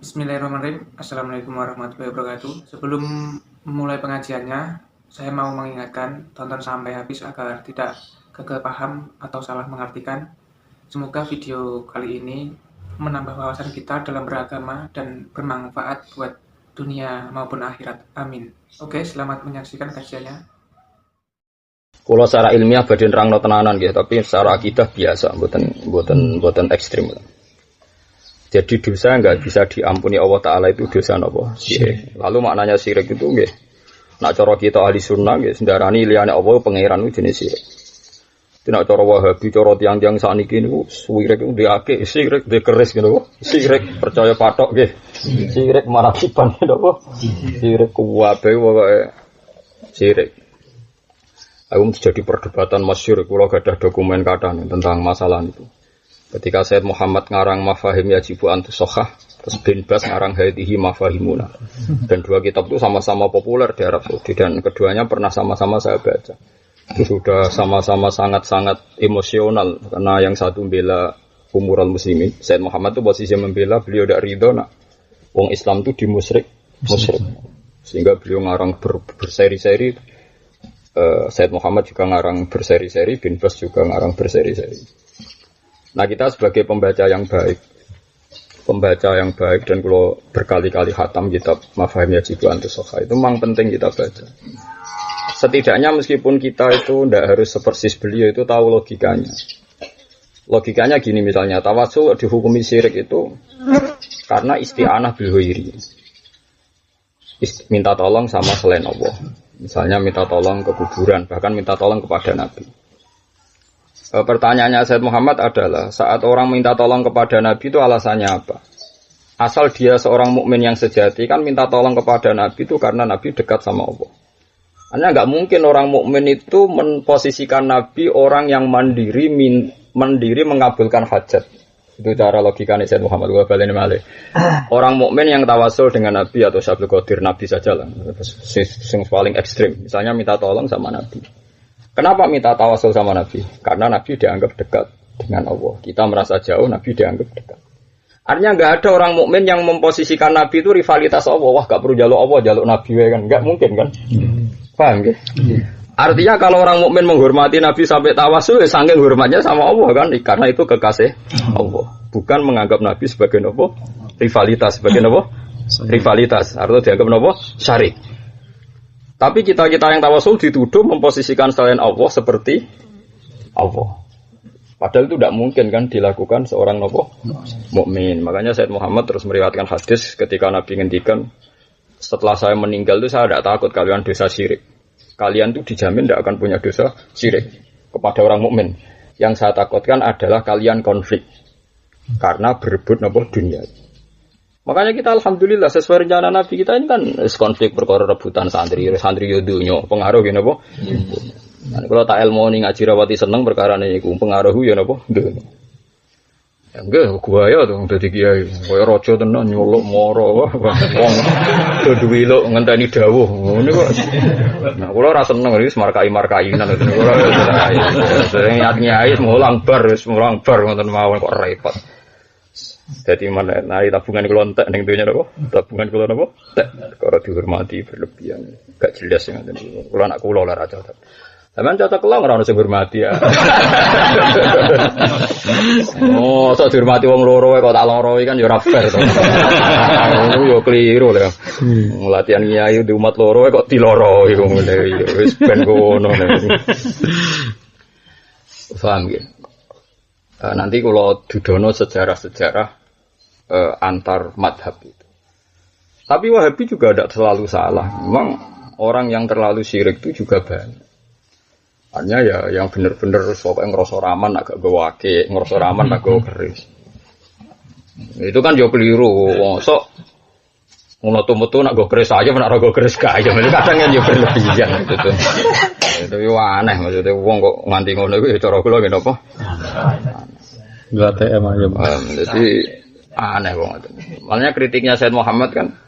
Bismillahirrahmanirrahim. Assalamualaikum warahmatullahi wabarakatuh. Sebelum memulai pengajiannya, saya mau mengingatkan tonton sampai habis agar tidak gagal paham atau salah mengartikan. Semoga video kali ini menambah wawasan kita dalam beragama dan bermanfaat buat dunia maupun akhirat. Amin. Oke, selamat menyaksikan kajiannya. Kalau secara ilmiah badhe nerangno tenanan nggih, tapi secara akidah biasa, mboten ekstrim. Jadi dosa enggak bisa diampuni Allah Ta'ala itu dosa apa? Syirik. Lalu maknanya syirik itu nggih. Nak cara kita ahli sunnah nggih sendarani liyane Allah pangeran itu jenis syirik. Tidak cara Wahabi, cara tiang-tiang sakniki niku syirik itu diake, syirik dikeris ngono. Syirik percaya patok nggih. Syirik marakiban napa? Syirik kuwabe pokoke syirik. Aku jadi perdebatan masyhur kula gadah dokumen kathah tentang masalah itu. Ketika Sayyid Muhammad ngarang Mafahim Yajibu Antusokhah, terus Bin Bas ngarang Hadihi Mafahimuna. Dan dua kitab itu sama-sama populer di Arab Saudi dan keduanya pernah sama-sama saya baca. Itu sudah sama-sama sangat-sangat emosional karena yang satu membela umural muslimin. Sayyid Muhammad itu posisi membela, beliau tidak ridho nak wong Islam itu musyrik. Sehingga beliau ngarang berseri-seri. Sayyid Muhammad juga ngarang berseri-seri, Bin Bas juga ngarang berseri-seri. Nah kita sebagai pembaca yang baik dan kalau berkali-kali khatam kitab Mafahim Yajibu Antusokhah itu memang penting kita baca. Setidaknya meskipun kita itu tidak harus sepersis beliau itu tahu logikanya. Logikanya gini misalnya, tawasul dihukumi syirik itu karena isti'anah bil ghairi. Minta tolong sama selain Allah. Misalnya minta tolong ke kuburan, bahkan minta tolong kepada Nabi. Pertanyaannya Sayyid Muhammad adalah saat orang minta tolong kepada Nabi itu alasannya apa? Asal dia seorang mukmin yang sejati kan minta tolong kepada Nabi itu karena Nabi dekat sama Allah. Hanya nggak mungkin orang mukmin itu memposisikan Nabi orang yang mandiri mengabulkan hajat. Itu cara logikanya Sayyid Muhammad. Orang mukmin yang tawasul dengan Nabi atau Syaikhul Qadir Nabi saja lah. Yang paling ekstrim. Misalnya minta tolong sama Nabi. Kenapa minta tawasul sama Nabi? Karena Nabi dianggap dekat dengan Allah. Kita merasa jauh, Nabi dianggap dekat. Artinya nggak ada orang mukmin yang memposisikan Nabi itu rivalitas Allah. Wah, nggak perlu jaluk Allah, jaluk Nabi kan? Nggak mungkin kan? Paham ya? Artinya kalau orang mukmin menghormati Nabi sampai tawasul, ya saking hormatnya sama Allah kan? Karena itu kekasih Allah. Bukan menganggap Nabi sebagai apa? Rivalitas, sebagai apa? Rivalitas. Artinya dianggap apa? Syarik. Tapi kita-kita yang tawasul dituduh memposisikan selain Allah seperti Allah. Padahal itu tidak mungkin kan dilakukan seorang mukmin. Makanya Sayyid Muhammad terus meriwayatkan hadis ketika Nabi ngendikan, setelah saya meninggal itu saya tidak takut kalian dosa syirik. Kalian itu dijamin tidak akan punya dosa syirik kepada orang mukmin. Yang saya takutkan adalah kalian konflik karena berebut dunia. Makanya kita alhamdulillah sesuai rencana Nabi kita ini kan konflik perkara rebutan santri yo dunyo pengaruh ngene apa. Nah, kalau tak ilmu ning ngaji rawati seneng perkara niku pengaruh yo napa dunyo. Ya enggak gua ya tuh dadi kiai koyo raja tenan nyolok moro wong duwe lho ngenteni dawuh ngene kok. Nah kula ora seneng iki markai-markainan ngoten kula. Sering nyai mulang bar ngoten mawon kok repot. Jadi mana nari tabungan kalau entek neng dunia apa? Tabungan kalau apa? Tak, kalau dihormati berlebihan, gak jelas yang ada. Kalau anak kulo lah raja. Tapi cocok kalau orang harus dihormati ya. Oh, so dihormati wong loro, kalau tak loro kan yo fair to. Yo keliru lah. Latihan kiai di umat loro kok diloro iku ngene. Wis ben ngono. Paham ya? Nanti kalau dudono sejarah-sejarah antar madhab itu. Tapi Wahabi juga tidak selalu salah. Memang orang yang terlalu syirik itu juga banyak. Hanya ya yang benar-benar pokoknya ngerasa raman agak gawake, ngerasa raman agak keris. Itu kan jauh keliru. Sok metu-metu nak go keris aja, nak go keris kaya. Kadang kan jauh berlebihan gitu. Itu aneh maksudnya wong kok nganti ngono iku ya cara kula ngene apa? Enggak TM aja. Jadi aneh banget. Makanya kritiknya Sayyid Muhammad kan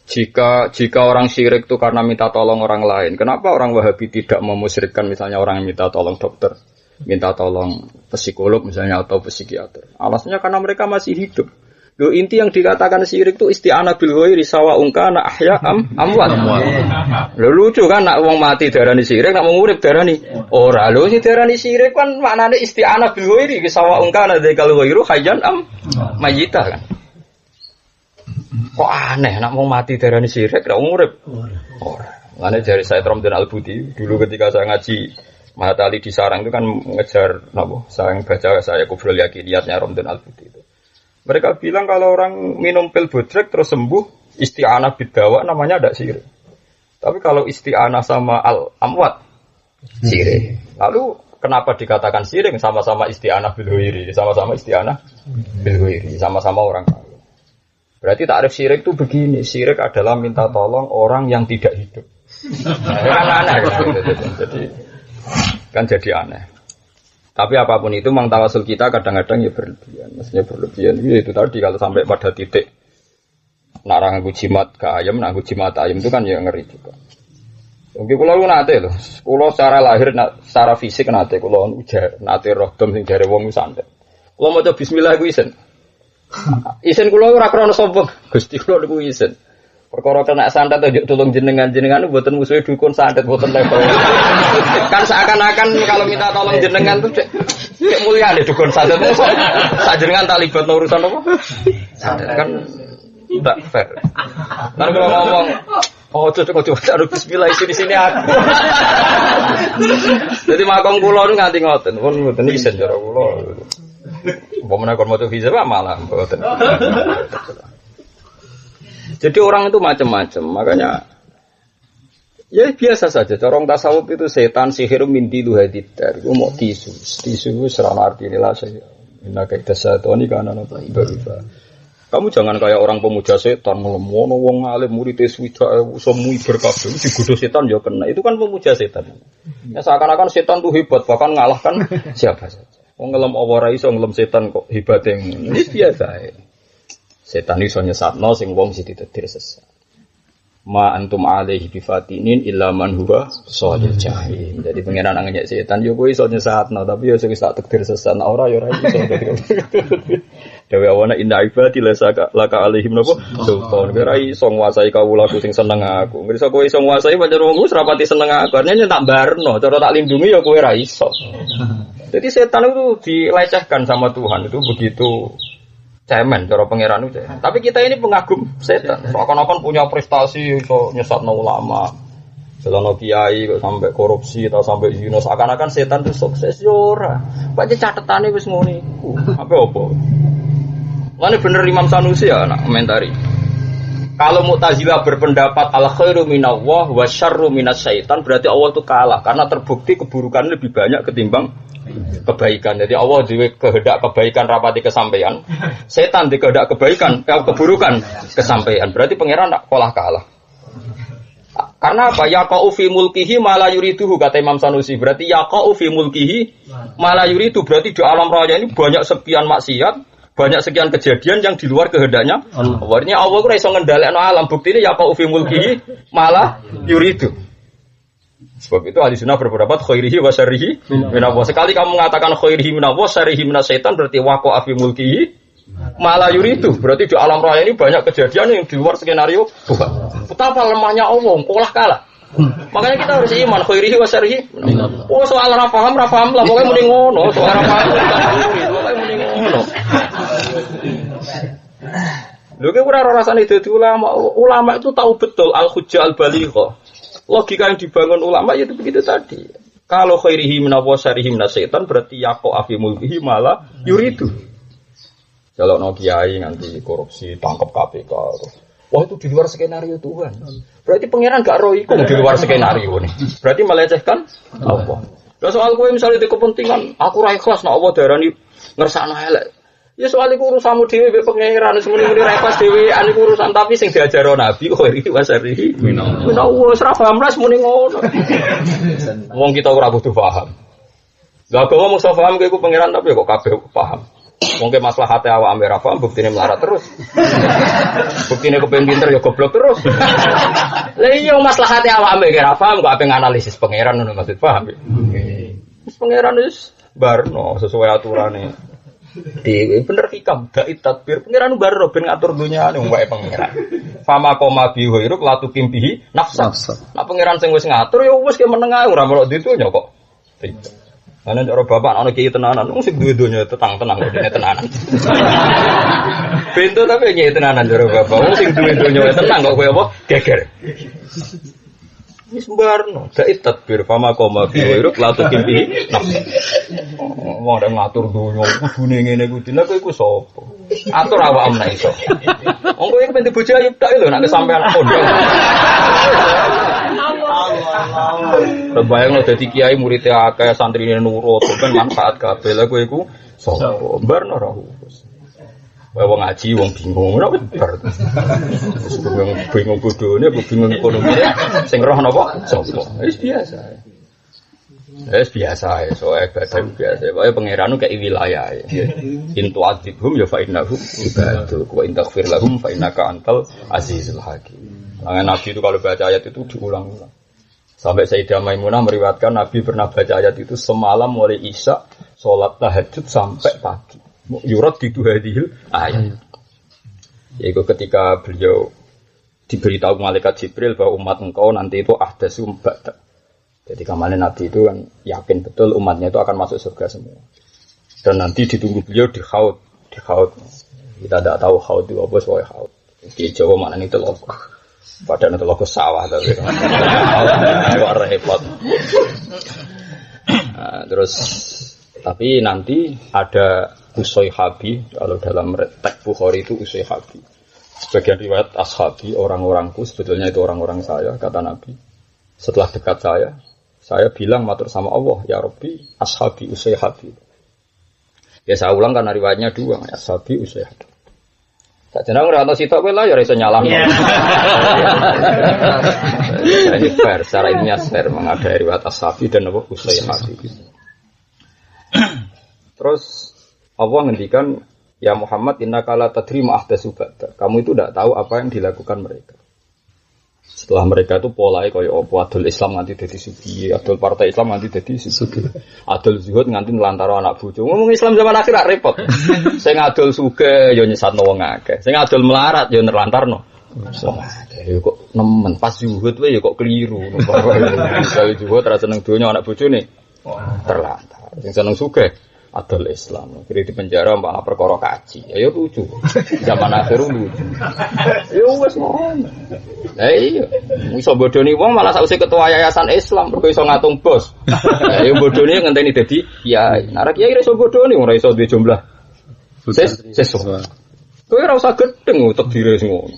jika orang syirik itu karena minta tolong orang lain, kenapa orang Wahabi tidak memusyrikkan misalnya orang yang minta tolong dokter, minta tolong psikolog misalnya atau psikiater? Alasannya karena mereka masih hidup. Lho inti yang dikatakan syirik itu isti'anah bil ghairi sawa'un kana ahya amwat. Lho lucu kan nak wong mati darani syirik, nak wong urip darani ora. Lho sing darani syirik kan maknane isti'anah bil ghairi sawa'un kana dzakal ghairu hayyan mayyita kan. Kok aneh nak wong mati darani syirik, nak wong urip ora. Ngene jari saya Romdan Al-Buti dulu ketika saya ngaji Mahatali di sarang itu kan ngejar napa? Saya baca saya Kufrul Yakiniyatnya Romdan Al-Buti itu. Mereka bilang kalau orang minum pil bodrek terus sembuh, isti'anah bidawa namanya ada syirik. Tapi kalau isti'anah sama al-amwat, syirik. Lalu kenapa dikatakan syirik? Sama-sama isti'anah bil ghairi, sama-sama isti'anah bil ghairi, sama-sama orang kafir. Berarti takrif syirik itu begini, syirik adalah minta tolong orang yang tidak hidup. Kan aneh kan? Jadi aneh. Tapi apapun itu mang tawasul kita kadang-kadang ya berlebihan. Maksudnya berlebihan itu tadi kalau sampai pada titik narang nganggo jimat ke ayam, nganggo jimat ayam itu kan ya ngeri juga. Mungkin kula nate lho. Kula secara lahir secara fisik nate kula ujar nate roh dom sing jare wong santet. Kula maca bismillah iku isen. Isen kula ora krana sombong. Gusti kula niku isen. Perkara kena santet aja tolong jenengan mboten musuhe dukun santet mboten level. Kan seakan-akan kalau minta tolong jenengan tuh cek mulia deh dukun santet. Sak jenengan tak libat urusan apa? Santet kan tidak fair. Lalu kalau ngomong coba taruh bismillah di sini aku. Jadi makom kula nu nganti ngoten, pun mboten isen cara kula. Umpamane kon maca visa malah mboten. Jadi orang itu macam-macam, makanya ya biasa saja. Corong tasawuf itu setan sihir minti lu hadidar. Itu mau tisu serana arti inilah saya. Inna kaidah satoni kana napa ibadah. Kamu jangan kayak orang pemuja setan ngelemono wong alim murid swida semui berkabeh digodho setan ya kena. Itu kan pemuja setan. Ya seakan-akan setan tuh hebat bahkan ngalahkan siapa saja. Wong ngelem apa ora iso ngelem setan kok hebat yang ini biasa ya. Setan iso nyesatno sing wong sing ditetir sesat. Ma antum alaihi bifatinin illa man huwa shalil jahim. Jadi pangeran anggap setan yo kowe iso nyesatno tapi yo sing tak tekdir sesat ora yo ora iso. Dewe awana inna ibadi laka alaihim napa sultan. Ora iso nguasai kawulaku sing seneng aku. Ngerasa kowe iso nguasai pancen wong wis rapati seneng aku. Artinya tak barno, cara tak lindungi yo kowe ora iso. Jadi setan itu dilecehkan sama Tuhan itu begitu cemen cara pangeran itu. Tapi kita ini pengagum setan. Seakan-akan punya prestasi iso nyesatno ulama. Selono kiai kok sampai korupsi atau sampai zina seakan-akan setan itu sukses yo ora. Pancen catetane wis ngono iku. Apa? Mane bener Imam Sanusi ya nak komentari. Kalau Mu'tazilah berpendapat al khairu minallah wa syarru minasyaitan berarti Allah itu kalah karena terbukti keburukan lebih banyak ketimbang kebaikan. Jadi Allah di kehendak kebaikan rapati kesampaian. Setan di kehendak kebaikan keburukan kesampaian. Berarti pangeran tak kalah. Karena apa? Yaqa'u fi mulkihi ma la yuriduhu kata Imam Sanusi. Berarti yaqa'u fi mulkihi ma la yuridu berarti di alam raya ini banyak sekian maksiat, banyak sekian kejadian yang di luar kehendaknya Allah. Artinya Allah ora iso ngendhalekno alam. Buktine yaqa'u fi mulkihi ma la yuridu. Sebab itu ahli sunnah berpendapat khairihi wa syarrihi minallah. Sekali kamu mengatakan khairihi minallah, syarrihi minasyaitan berarti waqa'a fi mulkihi ma la yuridu. Berarti di alam raya ini banyak kejadian yang di luar skenario Tuhan. Betapa lemahnya Allah, kalah. Makanya kita harus iman khairihi wa syarrihi. Oh soal ra paham lah pokoke muni ngono, soal ra paham pokoke muni ngono. Lho ki ora rasane dadi ulama itu tahu betul al-hujjah al-balighah. Logika yang dibangun ulama itu begitu tadi. Kalau khairihi minallah syarrihi minasyaitan berarti yaqa'a fi mulkihi malah yuridu. Kalau no kiai nanti korupsi tangkap KPK. Wah itu di luar skenario Tuhan. Berarti pangeran gak roh iku di luar skenario nih. Berarti melecehkan Allah. Lah soal kowe misalnya di kepentingan aku ra ikhlas nek Allah darani ngersakno elek. Ya soal iku urusanmu dhewe mek pangeran semene-mene ra ikhlas dhewean iku urusan tapi sing diajaro Nabi khairi wa syarrihi minallah. Wis ra paham ras muni ngono. Wong kita ora kudu paham. Lah kok wong iso paham iku pangeran tapi kok kabeh paham. Mungkin maslahate awak ambek ra paham buktine melarat terus. Buktine kepen pinter ya goblok terus. Lah iya maslahate awak ambek ra paham kok ape nganalisis pangeran ngono maksud paham. Wis pangeran wis barno sesuai aturane. Di bener hikam dai tadbir pangeran bar ben ngatur dunyane wae pangeran. Fama koma bi huiruk latu kimbihi nafsa. Nah pangeran sing wis ngatur ya wis ke meneng ae ora melok ditunya kok. Ana cara bapak ana kiai tenanan wong sing duwe donya tenang-tenang kok dene tenanan. Bento tapi kiai tenanan cara bapak wong sing duwe donya tenang kok kowe apa geger. Wis mbarno, dai tadbir fama koma bi huiruk latu kimbihi nafsa. Wong ora ngatur donya kudune ngene kuwi lha kowe iku sapa? Atur awakmu nek iso. Wong kowe iki penting bojo ayu tak lho nek sampean pondok. Bayang lo dadi kiai muridnya akeh santrine nurut ben manfaat kabeh lha kowe iku sapa? Mbarno ora wis. Wong ngaji wong bingung ora bar. Bingung bodhone bingung ekonomi sing roh napa? Sapa? Wis biasa. Wis biasa so ibadah biasa. Pokoke pangeran kaya wilayah. Intu adibhum ya fa innahum ibadu wa in taghfir lahum fa innaka antal azizul hakim. Nah, Nabi itu kalau baca ayat itu diulang-ulang. Sampai Sayyidah Maimunah meriwayatkan Nabi pernah baca ayat itu semalam mulai Isya, sholat tahajud sampai pagi. Yurat di hadhil ayat. Yaitu ketika beliau diberitahu malaikat Jibril bahwa umat engkau nanti itu ahdatsu ba'da. Jadi kemarin Nabi itu kan yakin betul umatnya itu akan masuk surga semua. Dan nanti ditunggu beliau di Haud. Kita tidak tahu Haud itu apa soal Haud. Di Jawa maknanya itu loh. Padahal itu logo sawah tapi repot. Nah, terus tapi nanti ada usayhabi kalau dalam teks Bukhari itu usayhabi. Sebagian riwayat ashabi orang-orangku sebetulnya itu orang-orang saya kata Nabi. Setelah dekat saya bilang matur sama Allah ya Rabbi ashabi usayhabi. Ya saya ulang karena riwayatnya dua ashabi usayhabi. Tak jeneng ora ono sitok kowe lah ya ora iso nyalahno. Ini fair, secara ilmiah fair mengadai riwayat ashabi dan apa usayhabi. Terus Allah ngendikan ya Muhammad innaka la tadri ma ahdatsu ba'da. Kamu itu tidak tahu apa yang dilakukan mereka. Setelah mereka itu polanya kaya apa adol Islam nganti dadi sugi, adol partai Islam nganti dadi sugi. Adol zuhud nganti ngelantaro anak bojo. Ngomong Islam zaman akhir repot. Sing adol sugih ya nyesatno wong akeh. Sing adol melarat ya nerlantarno. Ya kok nemen pas zuhud wae ya kok keliru. Kalau zuhud ra seneng donya anak bojone terlantar. Sing seneng sugih adol Islam, kira di penjara malah perkara kaji, ya lucu. Zaman akhir lucu. Ya wes ngono. Lah iya, iso bodoni wong malah sausé ketua yayasan Islam, perkara iso ngatung bos. Ya bodoni ngenteni dadi kiai. Nek kiai iso bodoni ora iso duwe jumlah. Sesuk. Kowe ora usah gedeng utek dire ngono.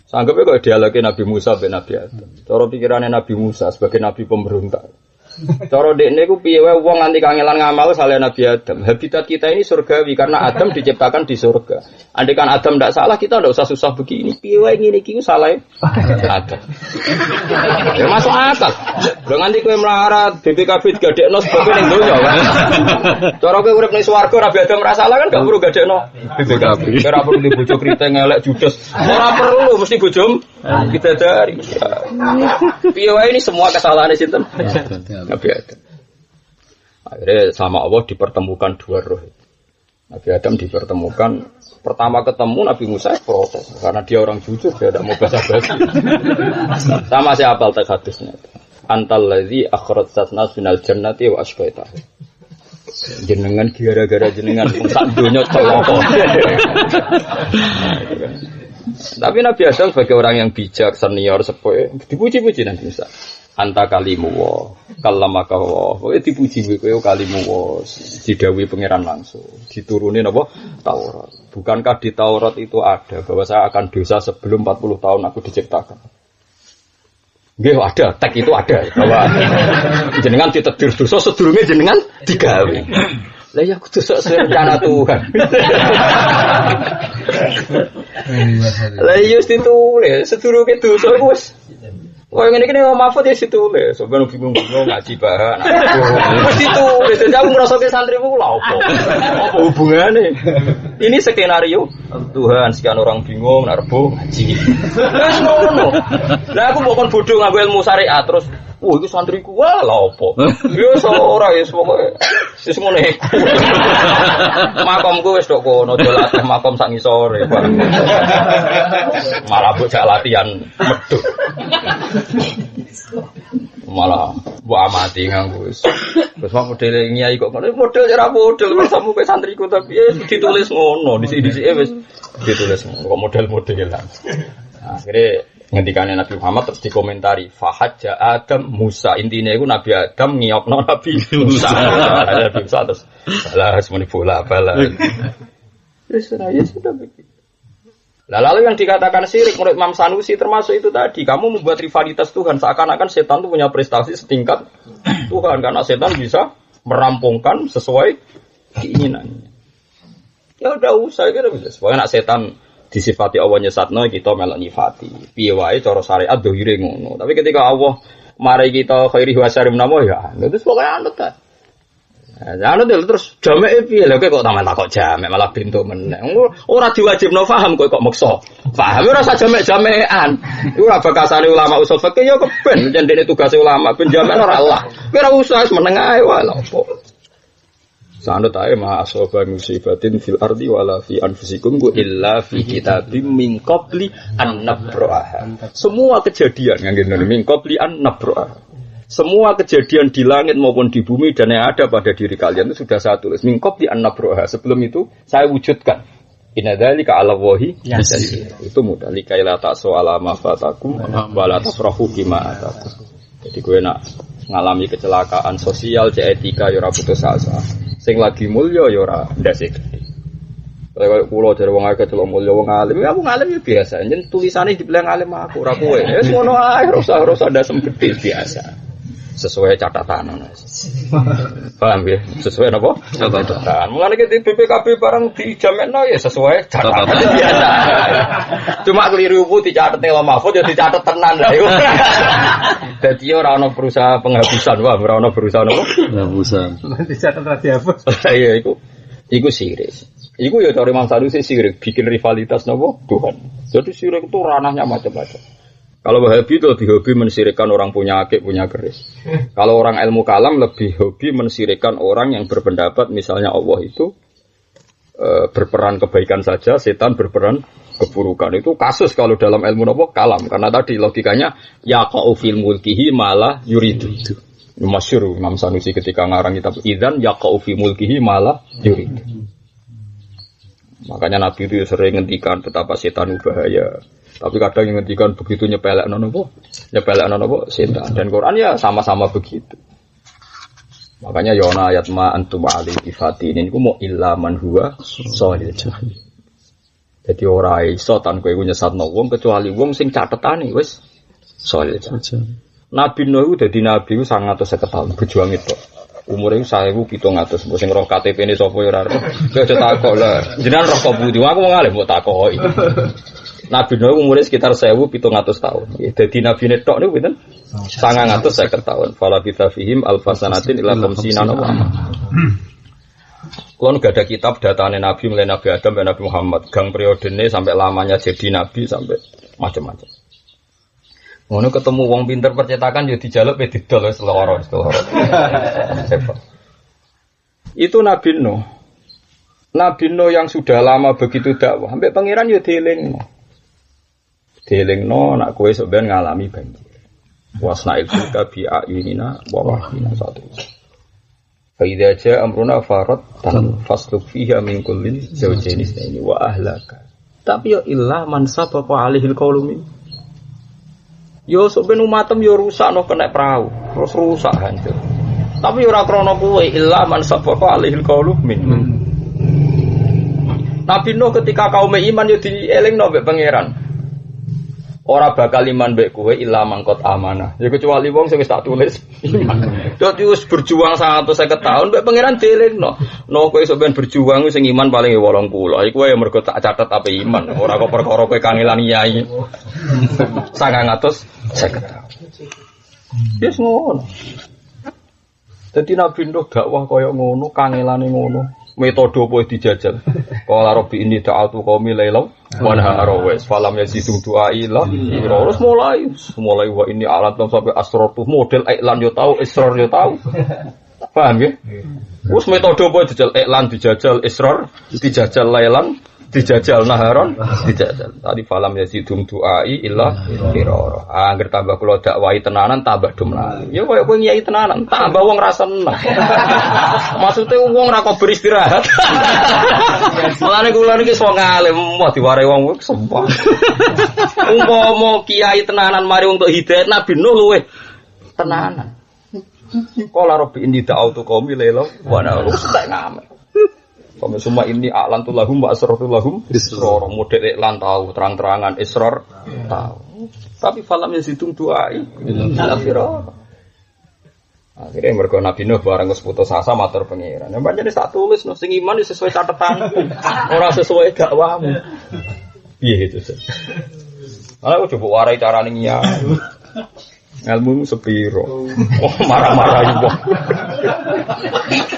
Sanggepe kok dialoge Nabi Musa ben Nabi Adam. Cara pikirane Nabi Musa sebagai nabi pemberontak. Cara dekne ku piye wae wong nganti kangelan ngamal saleh Nabi Adam. Habitat kita ini surgawi karena Adam diciptakan di surga. Andai kan Adam tidak salah kita tidak usah susah begini. Piye wae ngene iki ku salah Adam. Ya masuk akal. Lho nganti kowe melarat BPKB digadekno sebab ning donya kan. Cara kowe urip ning swarga Nabi Adam ora salah kan gak perlu gadekno BPKB. Ora perlu bojo kriteng elek judes. Ora perlu mesti bojo kita dari. Piye wae ini semua kesalahan sinten? Nabi Adam. Akhirnya sama Allah dipertemukan dua roh. Nabi Adam dipertemukan. Pertama ketemu Nabi Musa protes karena dia orang jujur, dia tidak mau basa-basi. Sama siapa teks hadisnya? Antal ladzi akhrajtana minal jannati wa asqaita. Jenengan gara-gara jenengan sak donya celaka. Tapi Nabi Adam sebagai orang yang bijak, senior, sepuh, dipuji-puji Nabi Musa. Anta kalimu wa kallamaka wa dipuji kowe kalimu wa didhawuhi pangeran langsung diturunin apa Taurat. Bukankah di Taurat itu ada bahwa saya akan dosa sebelum 40 tahun aku diciptakan? Nggih ada, teks itu ada bahwa jenengan ditedir dosa sedurunge jenengan digawe. Lah ya kudu sesuai rencana Tuhan. Lah ya ditulis sedurunge dosa wis. Wah ngene iki nek Mahfud ya ditulis, sampeyan bingung-bingung ngaji bahan. Wis ditulis, dadi aku ngrasake santriku lha opo? Apa hubungane? Ini skenario Tuhan sekian orang bingung nek rebo ngaji. Wis ngono. Lah aku mbok kon bodho nganggo ilmu syariat terus Oh, itu santriku wah lah opo. Ya ora ya pokoke wis ngene. Makomku wis tok kono dolatih makom sak ngisore. Malah bocah latihan medhut. Malah mbok amati nganggo wis. Wis modele nyai kok ngono model ora model bersama kowe santriku tapi ditulis ngono dhisik-dhisike wis ditulis kok model-modelan. Akhirnya ngendikane Nabi Muhammad terus dikomentari fahajja Adam Musa intine iku Nabi Adam ngiyokno Nabi Musa. Nabi Musa terus salah semuanya bola bala. Ya sudah begitu. Lalu yang dikatakan syirik menurut Imam Sanusi termasuk itu tadi kamu membuat rivalitas Tuhan seakan-akan setan itu punya prestasi setingkat Tuhan karena setan bisa merampungkan sesuai keinginannya. Ya udah usah gitu bisa. Soalnya nak setan disifati Allah nyesatno kita melok nyifati. Piye wae cara syariat dohire ngono. Tapi ketika Allah mari kita khairi wa syarrim namo ya, itu pokoke anut ta. Nah, anut terus jamek piye lho kok tamen takok jamek malah pintu meneh. Ora diwajibno paham kok maksa. Paham ora usah jamek-jamekan. Iku ora bakasane ulama usul fikih ya keben jendene tugase ulama ben jamek ora Allah. Ora usah meneng ae wae lho. Sanad ae ma asoba musibatin fil ardi wala fi anfusikum illa fi kitabim min qabli an nabraha. Semua kejadian yang ngene min qabli an nabraha. Semua kejadian di langit maupun di bumi dan yang ada pada diri kalian itu sudah saya tulis min qabli an nabraha. Sebelum itu saya wujudkan. Inna dzalika 'ala Allahi yasir. Itu mudah likaila ta'su ala ma fatakum wa la tafrahu bima atakum. Jadi kowe nak ngalami kecelakaan sosial cek etika ya ora putus asa. Sing lagi mulya ya ora ndasik. Kayak kula jare wong akeh celok mulya wong alim, ya wong alim ya biasa. Yen tulisane dibilang alim aku ora kowe. Wis ngono ae ora usah ndasem gedhe biasa. Sesuai catatan. Paham ya? Sesuai napa? Catatan. Mulane iki BPKB barang dijamekno ya sesuai catatan biasa. Cuma keliru ku dicatet ning Mahfud ya dicatet tenan lha iku. Dadi ora ana berusaha penghapusan, wah ora ana berusaha napa? Penghapusan. Dicatet ra dihapus. Iya iku sirik. Iku ya cara Imam Sanusi sirik, bikin rivalitas napa? Tuhan. Jadi sirik itu ranahnya macam-macam. Kalau Wahabi itu lebih hobi mensirikkan orang punya akik, punya keris. Kalau orang ilmu kalam lebih hobi mensirikkan orang yang berpendapat misalnya Allah itu berperan kebaikan saja, setan berperan keburukan. Itu kasus kalau dalam ilmu nopo kalam. Karena tadi logikanya yaqa'u fil mulkihi malah yuridu. Masyhur Imam Sanusi ketika ngarang kitab idzan yaqa'u fi mulkihi malah yuridu. Makanya Nabi itu sering ngendikan betapa setan itu bahaya. Tapi kadang yang ngendikan begitu nyepelekno nopo setan. Dan Quran ya sama-sama begitu. Makanya yona ayat ma antum ali tifati ini ku mau illa man huwa sholil jahil. Jadi ora iso tan kowe nyesatno wong kecuali wong sing catetane wis sholil jahil. Nabi Nuh dadi nabi ku 950 tahun berjuang itu. Umure ku 1700 sing roh KTP-ne sapa ya ora. Kowe aja takok lah. Jenengan roh kok budi aku mau ngalih mbok takoki. Nabi Nuh umure sekitar 1700 tahun. Dadi nabi netok niku pinten? 950 tahun. Fala kita fihim alfasanatin ila khamsina wa. Kulo gak ada kitab datane nabi mulai Nabi Adam dan Nabi Muhammad, gang periodene sampai lamanya jadi nabi sampai macam-macam. Ngono ketemu wong pinter percetakan yo dijaluk pe didol wis loro. Itu Nabi Nuh. Nabi Nuh yang sudah lama begitu dakwah, sampai pangeran yo dielingno. Dielingno nak kowe sok ben ngalami banjir. Wasna'il fulka bi a'yunina wa wahyina satu. Fa idza jaa amruna faratan fasluk fiha min kullin zawjayn itsnaini wa ahlaka. Tapi yo illa man sabaqa alaihil qaulum. Yo sok ben umatem yo rusak no kena perahu, terus rusak hancur. Tapi ora krana kowe illa man sabaqa alaihil qaulum min. Nabi Nuh ketika kaum iman yo dielingno mbek pangeran. Ora bakal iman mbek kowe illa mangkot amanah. Ya kecuali wong sing wis tak tulis iman. Dadi wis berjuang 150 tahun mbek pangeran dielingno. No kowe sok ben berjuang sing iman paling 80. Iku wae mergo tak catet apa iman. Ora kok perkara kowe kangelan yai. 950 tahun. Wis ngono. Dadi Nabi Nuh dakwah kaya ngono, kangelane ngono. metode apa dijajal. Qala rabbi inni ta'atu qaumi lailaw wa nahara wes falam yazidum du'ai la. Terus mulai wa ini alat sampai asratu model iklan yo tahu, israr yo tahu. Paham ya? Wes metode apa dijajal iklan dijajal israr, dijajal lailan dijajal naharon, dijajal. Tadi falam yazidum du'ai illa firara. Angger tambah kula dakwai tenanan tambah dumlali. Ya koyo kowe nyai tenanan, tambah wong rasa seneng. Maksude wong ra kok beristirahat. Mulane kula niki wong alim, mau diwarai wong sempah. Umpama kiai tenanan mari untuk hidayat Nabi Nuh luweh tenanan. Qala rabbi inni da'autu qaumi lailan wa nahara. Tak ngamen. Kami semua ini a'lan tu lahum wa asrar tu lahum israr model iklan tahu terang-terangan israr tahu tapi falam yazidum du'ai illa firara. Akhirnya mergo Nabi Nuh bareng wis putus asa matur pangeran. Nek pancen tak tulis no sing iman sesuai catatan ora sesuai dakwahmu. Piye itu sih? Ana aku coba warai carane nyai. Ilmu sepiro. Oh, marah-marah ibu.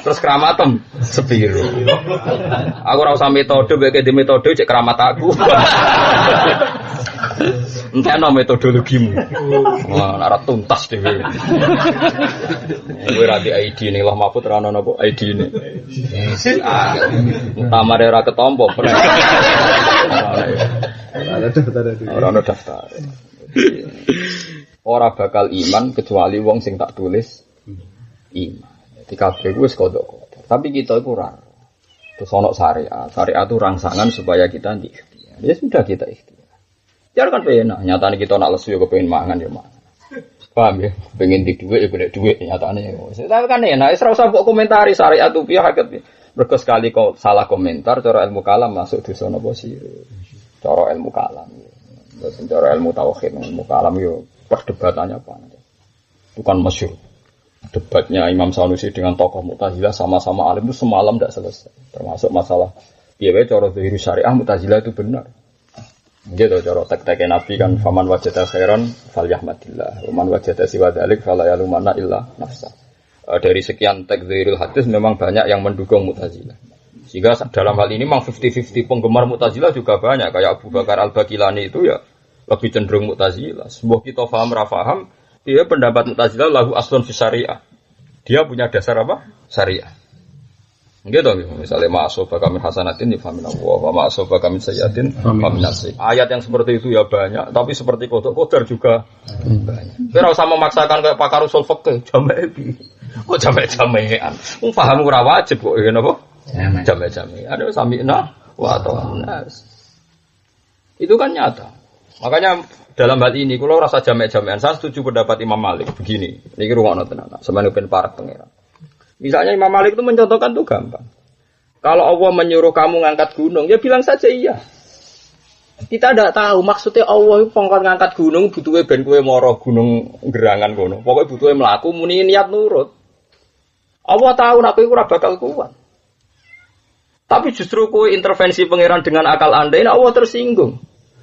Terus keramatem sepiro. Aku ora usah metode, beke di metode cek keramat aku. Enteno metodologimu. Wah, ora tuntas dhewe. Kowe ra di ID ning lah maput ora ono napa ID ne. Tamare ora ketompo. Ora ono daftar. Ora bakal iman kecuali wong sing tak tulis iman. Jadi kabeh wis kodok. Tapi kita iku ora. Terus ono syariat. Syariat itu rangsangan supaya kita ikhtiar. Ya sudah kita ikhtiar. Biar kan penak. Nyatane kita nak lesu yo kepengin mangan ya mangan. Paham ya? Pengen di dhuwit ya golek dhuwit nyatane. Tapi kan enak wis ora usah kok komentari syariat itu piye hakikat. Mergo sekali kok salah komentar cara ilmu kalam masuk dosa napa sire. Cara ilmu kalam. Cara ilmu tauhid ilmu kalam yo perdebatannya apa? Itu kan masyhur. Debatnya Imam Sanusi dengan tokoh Mu'tazilah sama-sama alim itu semalam tidak selesai. Termasuk masalah piye wae cara zahir syariah Mu'tazilah itu benar. Gitu cara tek-teke Nabi kan faman wajada khairan falyahmadillah, man wajada siwa dzalik fala yalumanna illa nafsa. Dari sekian tek zahirul hadis memang banyak yang mendukung Mu'tazilah. Sehingga dalam hal ini memang 50-50 penggemar Mu'tazilah juga banyak kayak Abu Bakar Al-Baqilani itu ya lebih cenderung Mu'tazilah. Sebuah kita faham rafaham, dia pendapat Mu'tazilah lahu aslun fi syariah. Dia punya dasar apa? Syariah. Gitu misalnya ma'asobaka min hasanatin famin Allah wa ma'asobaka min sayyatin famin nafsi. Ayat yang seperti itu ya banyak, tapi seperti kodok-kodar juga banyak. Kira usah memaksakan kayak pakar usul fikih jamek. Kok jamek-jamekan? Paham ora wajib kok ngene apa? Jamek-jamek. Ada sami'na wa ata'na. Itu kan nyata. Makanya dalam hal ini kalau rasa jamek-jamekan saya setuju pendapat Imam Malik begini. Niki rungokno tenan. Sampeyan ben parek pangeran. Misalnya Imam Malik itu mencontohkan tuh gampang. Kalau Allah menyuruh kamu ngangkat gunung, ya bilang saja iya. Kita tidak tahu maksudnya Allah itu pongkon ngangkat gunung butuhe ben kowe mara gunung gerangan kono. Pokoke butuhe mlaku muni niat nurut. Allah tahu nek kowe ora bakal kuat. Tapi justru kowe intervensi pangeran dengan akal Anda ini Allah tersinggung.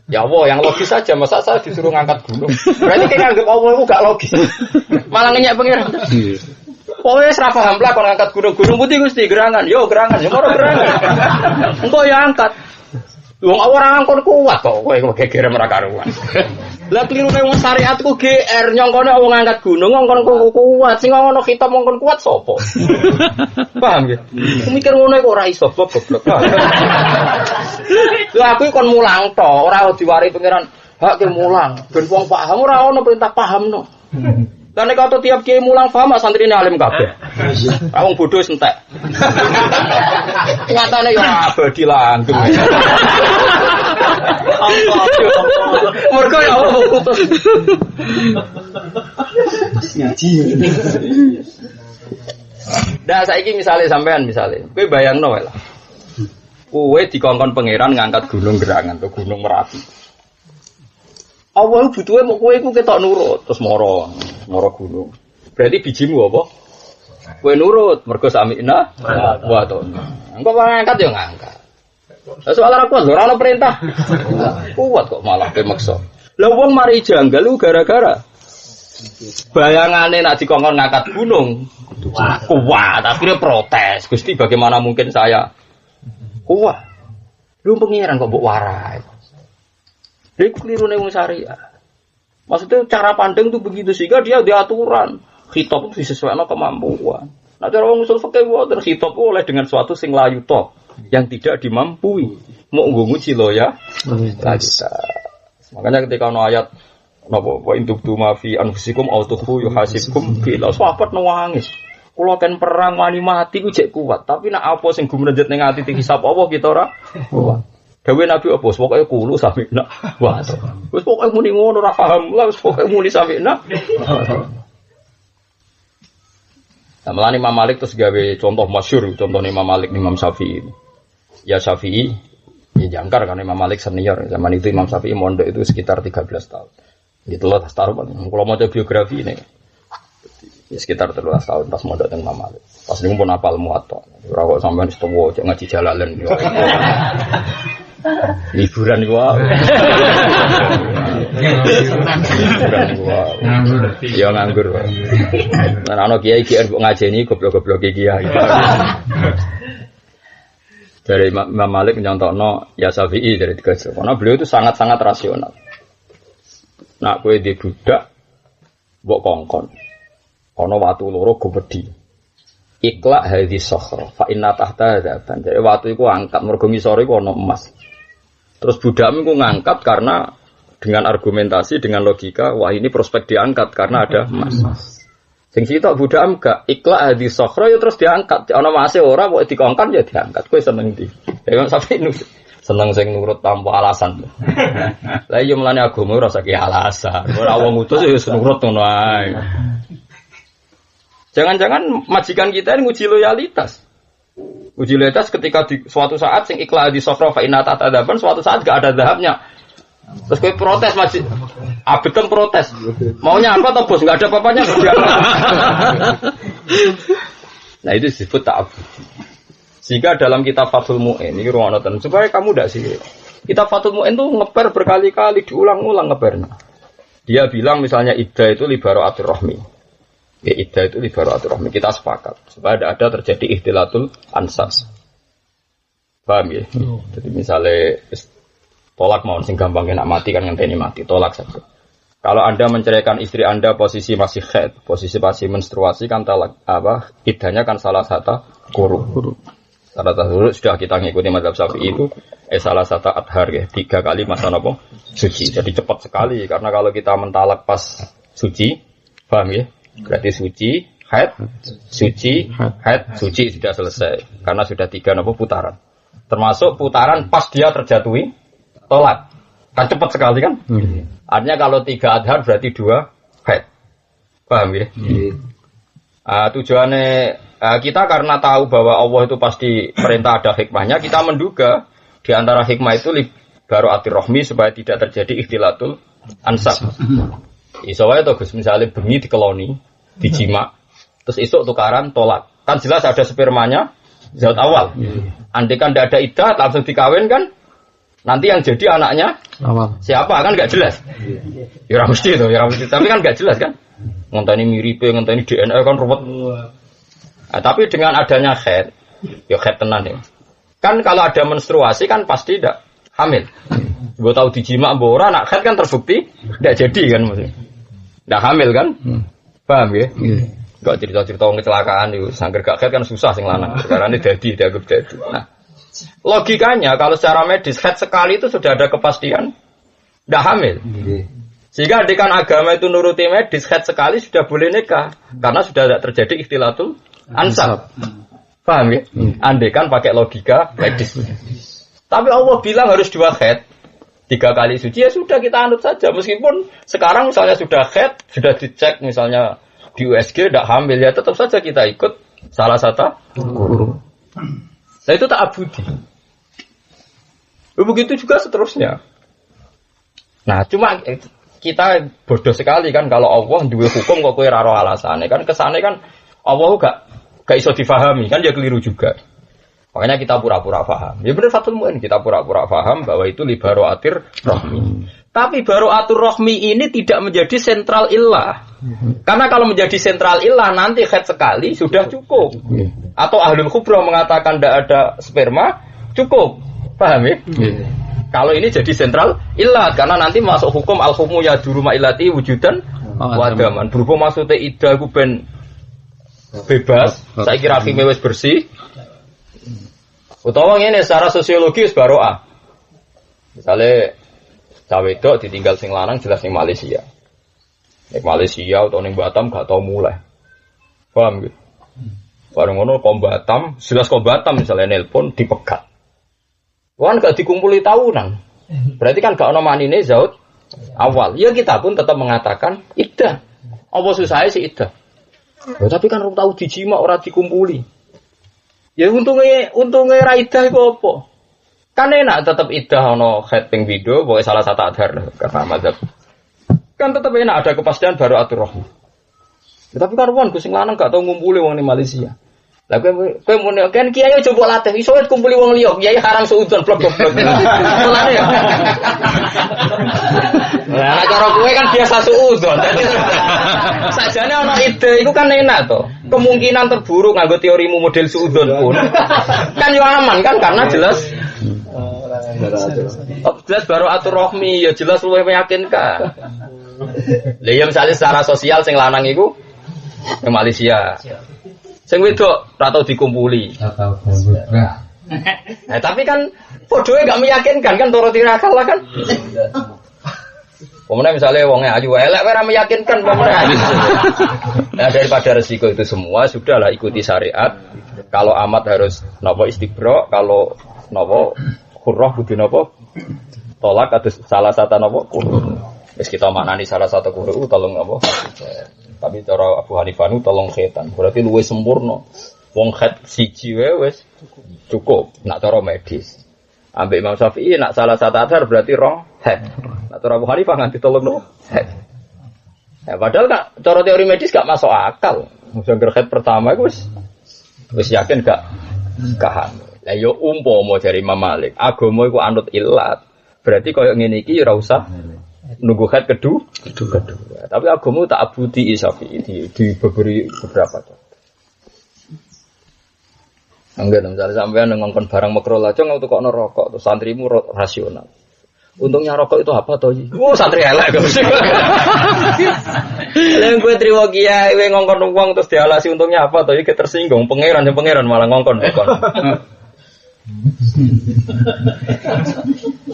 Ya Allah, yang logis saja, masa saya disuruh ngangkat gunung. Berarti kayak nganggep Allah itu gak logis. Malah ngenyek pangeran. Pokoknya serah paham lah kalau ngangkat gunung putih Gusti gerangan. Yo gerangan, yo moro gerangan. Engko ya angkat. Wong orang angkon kuat kok, kowe geger ora karuan. Lah klirune wong syariat ku GR nyongkone wong ngangkat gunung ngongkon kuat. Sing ngono kita mongkon kuat sapa? Paham ya? Mikir ngono kok ora iso goblok. Lha aku kon mulang to, ora diwari pangeran hak ke mulang. Ben wong paham ora ono perintah pahamno. Lah nek kok tiap kiai mulang paham santrine alim kabeh. Wong bodoh entek. Nyatane ya abadi langgeng. Mergo ya Allah putus. Ngaji. Nah saiki misale sampean kowe bayangno wae lah. Kowe dikongkon pangeran ngangkat gunung gerangan atau gunung Merapi. Allah butuhe mok kowe iku ketok nurut terus moro gunung. Berarti bijimu apa? Kowe nurut mergo samina wa to. Engko ngangkat ya ngangkat. Lah soal ora kuat lho ora ono perintah. Kuat kok malah pemaksa. Lah wong mari janggal lu gara-gara Bayangane nak dikongkon ngangkat gunung, kuat, akhirnya protes. Gusti, bagaimana mungkin saya kuat? Lu pengiran kok mbok warai. Lha klirune wong syariah. Maksudnya cara pandang itu begitu sehingga dia diaturan. Khitab itu disesuaikan kemampuan. Nah, cara wong usul fikih wae khitab oleh dengan suatu sing layu to, yang tidak dimampui. Mau nguji lo ya. Makanya ketika ana ayat napa wa intubtu ma fi anfusikum aw tukhfu yuhasibkum bil sahabat nangis. Kula kan perang wani mati ku jek kuat, tapi nek apa sing gumrejet ning ati dihisab apa kita ora kuat. Dawe Nabi apa pokoke kulo sampe nak. Wah. Wis pokoke muni ngono ora paham. Lah wis pokoke muni sampe nak. Nah, melani Imam Malik terus gawe contoh masyhur, contoh Imam Malik Imam Syafi'i. Ya Syafi'i, ya jangkar karena Imam Malik senior. Zaman itu Imam Syafi'i mondok itu sekitar 13 tahun. Gitu loh, taruh kalau mau coba biografi ini, ya sekitar 13 tahun pas mondok dengan Imam Malik. Pas ini pun apal muatta. Ora kok sampean istowo cek ngaji jalalan. Liburan gua. Ya nganggur. Nah, ana kiai-kiai kok ngajeni goblok-goblok kiai. Dari Imam Malik nyontokno ya Syafi'i dari tiga. Karena beliau itu sangat-sangat rasional. Nak kowe di budak mbok kongkon. Ana watu loro gobedi. Iklak hadis sokhro fa inna tahta hadaban. Jadi watu iku angkat mergo ngisore iku ana emas. Terus budakmu iku ngangkat karena dengan argumentasi, dengan logika, wah ini prospek diangkat karena ada emas. Sing sitok budakmu gak iklak hadis sokhro ya terus diangkat. Ana emase ora kok dikongkon ya diangkat. Kowe seneng ndi? Ya sampe seneng sing nurut tanpa alasan. Lah iya mulane agama ora usah ki alasan. Ora wong utus ya nurut ngono ae. Jangan-jangan majikan kita ini nguji loyalitas. Uji loyalitas ketika di suatu saat sing ikhlas di sofra fa inna ta'adaban suatu saat gak ada zahabnya. Terus kowe protes majid. Abetem protes. Maunya apa toh bos? Enggak ada apa-apanya. Nah itu disebut ta'abbud. Sehingga dalam kitab Fathul Mu'in ini ruang nonton supaya kamu tidak sih. Kitab Fathul Mu'in itu ngeper berkali-kali diulang-ulang ngepernya. Dia bilang misalnya iddah itu libara'atir rahmi. Ya iddah itu libara'atir rahmi. Kita sepakat supaya tidak ada terjadi ikhtilatul ansas. Paham ya? Jadi misalnya tolak mau sing gampang nak mati kan ngenteni mati tolak saja. Kalau Anda menceraikan istri Anda posisi masih haid, posisi masih menstruasi kan talak apa? Iddahnya kan salah satu quru. Salah satu sudah kita ngikuti mazhab Syafi'i itu salah satu adhar ya 3 kali masa nopo suci. Jadi cepat sekali karena kalau kita mentalak pas suci, paham ya? Berarti suci, haid, suci sudah selesai karena sudah 3 nopo putaran. Termasuk putaran pas dia terjatuhi tolak. Kan cepat sekali kan? Artinya kalau 3 adhar berarti 2 haid. Paham ya? Tujuannya kita karena tahu bahwa Allah itu pasti perintah ada hikmahnya, kita menduga di antara hikmah itu baru atir rohmi supaya tidak terjadi ikhtilatul ansab. Isowai itu Gus misalnya bengi dikeloni, dijima, terus esok tukaran tolak. Kan jelas ada spermanya zat awal. Andai kan tidak ada iddah langsung dikawin kan, nanti yang jadi anaknya awal. Siapa kan nggak jelas. Ya mesti itu, ya mesti. Tapi kan nggak jelas kan. Ngenteni miripnya, ngenteni DNA kan ruwet. Nah, tapi dengan adanya haid, ya haid tenan ya. Kan kalau ada menstruasi kan pasti tidak hamil. Gue tahu dijima mbora, nak haid kan terbukti tidak jadi kan maksudnya. Tidak hamil kan? Paham ya? Gak cerita-cerita kecelakaan itu, sangger gak haid kan susah sing lanang. Karena ini dianggap jadi. Nah, logikanya kalau secara medis haid sekali itu sudah ada kepastian tidak hamil. Sehingga adekan agama itu nuruti medis haid sekali sudah boleh nikah karena sudah tidak terjadi ikhtilatul ansab. Paham ya? Andekan pakai logika medis. Tapi Allah bilang harus 2 haid 3 kali suci ya sudah kita anut saja. Meskipun sekarang misalnya sudah haid, sudah dicek misalnya di USG tidak hamil ya tetap saja kita ikut salah satu guru. Nah itu tak abudi. Begitu juga seterusnya. Nah cuma kita bodoh sekali kan kalau Allah duwe hukum kok kowe ora ro alasane kan kesane kan Allah gak iso difahami kan ya keliru juga. Makanya kita pura-pura paham. Ya benar Fathul Mu'in kita pura-pura paham bahwa itu libara'atir rahmi. Tapi bara'atul rahmi ini tidak menjadi sentral illah. Karena kalau menjadi sentral illah nanti haid sekali sudah cukup. Atau ahlul khubra mengatakan tidak ada sperma cukup. Paham ya? Kalau ini jadi sentral illah karena nanti masuk hukum al-hukmu yaduru ma'ilati wujudan wadaman. Berhubung maksudnya iddah ku ben bebas, saya kira rahime wis bersih. Utawa ngene secara sosiologis baroah. Misalnya cawe wedok ditinggal sing lanang jelas ning Malaysia. Ning Malaysia atau ning Batam gak tau mulai. Paham gitu? Bareng ngono kom Batam, jelas kom Batam misalnya nelpon dipegat. Wan gak dikumpuli tahunan. Berarti kan gak ono manine zaud awal. Ya kita pun tetap mengatakan iddah. Apa susahnya sih iddah? Ya, tapi kan ora tau dijima ora dikumpuli. Ya untungnya ra iddah iku apa? Kan enak tetap iddah ono haid ping video, pokoknya salah satu adhar karena mazhab. Kan tetap enak ada kepastian baru atur rahmi. Ya, tapi karuan Gus sing lanang gak tau ngumpuli wong ning Malaysia. Lah kowe mun kan kiai aja mbok latih iso kumpuli wong liya, kiai haram suudon blok-blok. Mulane ya. Lah cara kowe kan biasa suudon. Sajane ana ide iku kan enak to. Kemungkinan terburuk nganggo teorimu model suudon pun kan yo aman kan karena jelas jelas baru atur rohmi ya jelas luwih meyakinkan. Lah ya misalnya secara sosial sing lanang iku ning Malaysia. Sing wedok ora tau dikumpuli. Tapi kan podoe gak meyakinkan kan toro tirakal lah kan. Pemenang misalnya wongnya ayu elek ora meyakinkan pemenang. Nah daripada resiko itu semua sudahlah ikuti syariat. Kalau amat harus napa istibra, kalau napa khurrah kudu napa tolak atau salah satu napa kurun. Wis kita maknani salah satu kurun tolong napa. Tapi cara Abu Hanifah nu tolong khitan. Berarti luwih sempurna. Wong khat siji wae wis cukup. Nak cara medis. Ambek Imam Syafi'i nak salah satu adhar berarti rong head. Nak cara Abu Hanifah nganti tolong no head. Ya padahal kak cara teori medis gak masuk akal. Musa head pertama iku wis yakin gak hamil. Lah yo umpama dari Imam Malik, agama iku anut ilat. Berarti koyo ngene iki ora usah nunggu head kedua. Tapi agama tak abudi Syafi'i diberi beberapa contoh. Enggak, misalnya sampean ngongkon barang makro aja nggak tukok rokok, terus santrimu rasional. Untungnya rokok itu apa toh? Santri elek gak mesti. Lain gue terima kiai, gue ngongkon uang terus dialasi untungnya apa toh? Kita tersinggung, pangeran malah ngongkon.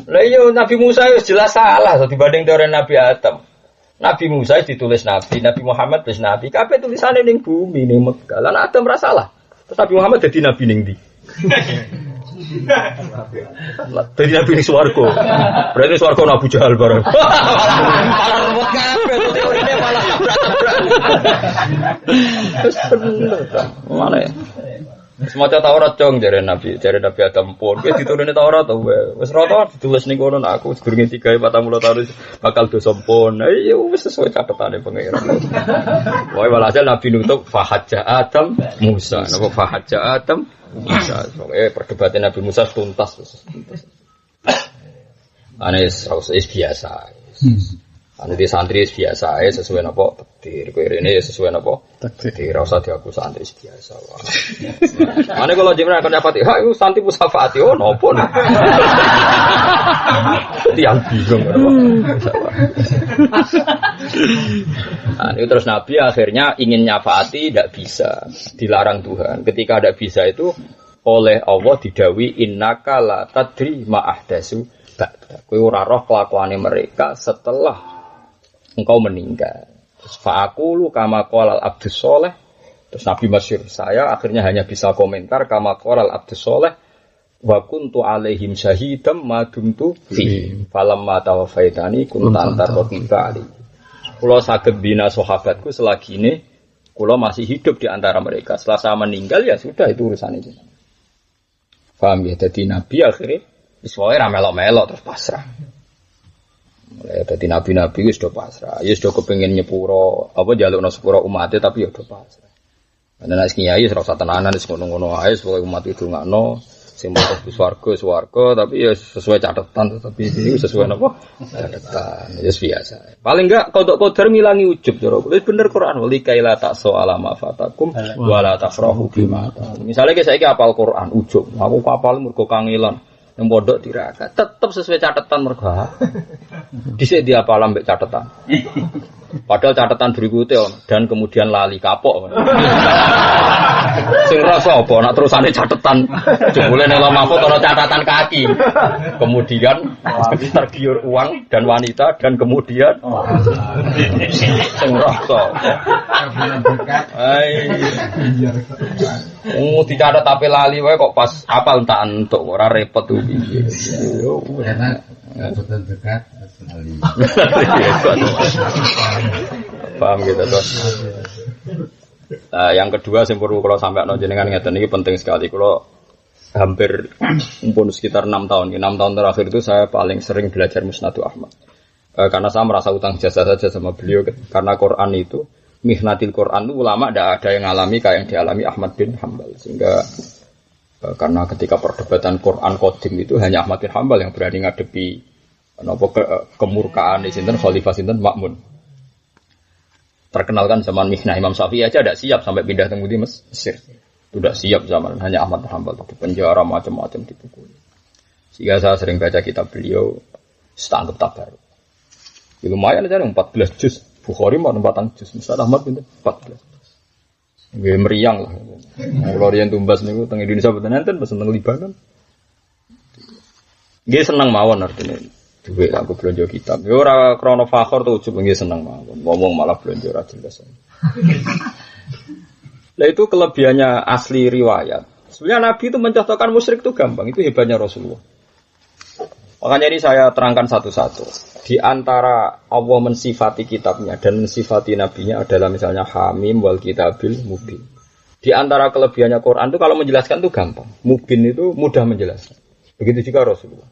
Lah iya Nabi Musa itu jelas salah so, dibanding teori Nabi Adam. Nabi Musa ditulis Nabi Muhammad tulis Nabi. Kabeh tulisannya ning bumi ning Mekah. Lah Adam ora salah. Terus Nabi Muhammad jadi Nabi ning ndi? Jadi Nabi ning swarga. Berarti swarga Abu Jahal bareng. Malah repot kabeh teorine malah tabrak-tabrak. Terus bener ta. Mana ya? Semacam Taurat cong jare Nabi Adam pun. Kowe diturune Taurat to wis rata ditulis ning kono aku sedurunge 3 40 tahun bakal dosa pun. Ayo wis sesuai catetane pangeran. Wae walhasil Nabi nutup fahajja Adam Musa. Napa fahajja Adam Musa. Perdebatan Nabi Musa tuntas. Anes biasa. Ane di santri biasa sesuai napa takdir. Kowe rene sesuai napa takdir. Ora usah diaku santri biasa wae. Ane kalau jenengan akan dapat hak iku santri musafaati napa. Tiang bingung itu terus Nabi akhirnya ingin nyafaati tidak bisa, dilarang Tuhan. Ketika tidak bisa itu oleh Allah didawi innaka la tadri ma ahdasu ba'da. Kowe ora roh kelakuane mereka setelah engkau meninggal. Terus fa'aqulu kama qala al-abdus sholih. Terus Nabi masyhur saya akhirnya hanya bisa komentar kama qala al-abdus sholih wa kuntu alaihim syahidam ma dumtu fi falamma tawaffaitani kunta antar raqiba ali. Kula saged bina sahabatku selagi ini kula masih hidup di antara mereka. Setelah saya meninggal ya sudah itu urusan itu. Paham ya? Jadi Nabi akhirnya wis wae ra melok-melok terus pasrah. Mulai dadi nabi-nabi wis do pasrah. Ya wis do kepengin nyepuro apa njalukno sepuro umate tapi ya do pasrah. Ana nek kiai ora usah tenanan wis ngono-ngono ae supaya umat itu ngakno Sing mlebu swarga tapi ya sesuai catatan tapi ini sesuai apa? Catatan. Ya biasa. Paling enggak kodok qadar ngilangi ujub cara. Wis bener Quran wali kaila tak soal ma fatakum wala tafrahu bima. Misale saiki apal Quran ujub, aku apal mergo kangelan. Yang pondok tirakat tetap sesuai catatan mergo. Dhisik diapal ambek catatan. Padahal catatan berikutnya dan kemudian lali kapok. Sing rasa apa nak terusane catatan. Jebule nek mahfud ana catatan kaki. Kemudian tergiur uang dan wanita dan kemudian sing rasa. Ai. Dicatat tapi lali wae kok pas apal tak entuk ora repot tuh piye. Yo enak. Betul dekat sekali. Paham gitu toh. Nah, yang kedua sing perlu kula sampaikan jenengan ngeten iki penting sekali. Kula hampir pun sekitar 6 tahun. 6 tahun terakhir itu saya paling sering belajar Musnadu Ahmad. Karena saya merasa utang jasa saja sama beliau karena Quran itu mihnatil Quran itu ulama tidak ada yang ngalami kayak yang dialami Ahmad bin Hanbal sehingga karena ketika perdebatan Quran Qadim itu hanya Ahmad bin Hanbal yang berani ngadepi kemurkaan di sinten Khalifah sinten Ma'mun. Terkenal kan zaman Mihnah Imam Syafi'i aja tidak siap sampai pindah ke Mesir. Sudah siap zaman hanya Ahmad bin Hanbal di penjara macam-macam dipukuli. Sehingga saya sering baca kitab beliau setangkep tabaruk. Ya, lumayan aja 14 juz. Bukhari mau 4 juz. Musnad Ahmad pinten 14. Nggih meriang lah. Kalau riyen tumbas niku teng Indonesia boten enten pesen teng Libanon. Nggih seneng mawon artine. Duit aku belanja kitab. Ya ora krana fakhor to ujug nggih seneng mawon. Ngomong malah belanja ora jelas. Lah itu kelebihannya asli riwayat. Sebenarnya Nabi itu mencontohkan musyrik itu gampang. Itu hebatnya Rasulullah. Makanya ini saya terangkan satu-satu. Di antara Allah mensifati kitabnya dan mensifati nabinya adalah misalnya Hamim wal kitabil mubin. Di antara kelebihannya Quran itu kalau menjelaskan itu gampang. Mubin itu mudah menjelaskan. Begitu juga Rasulullah.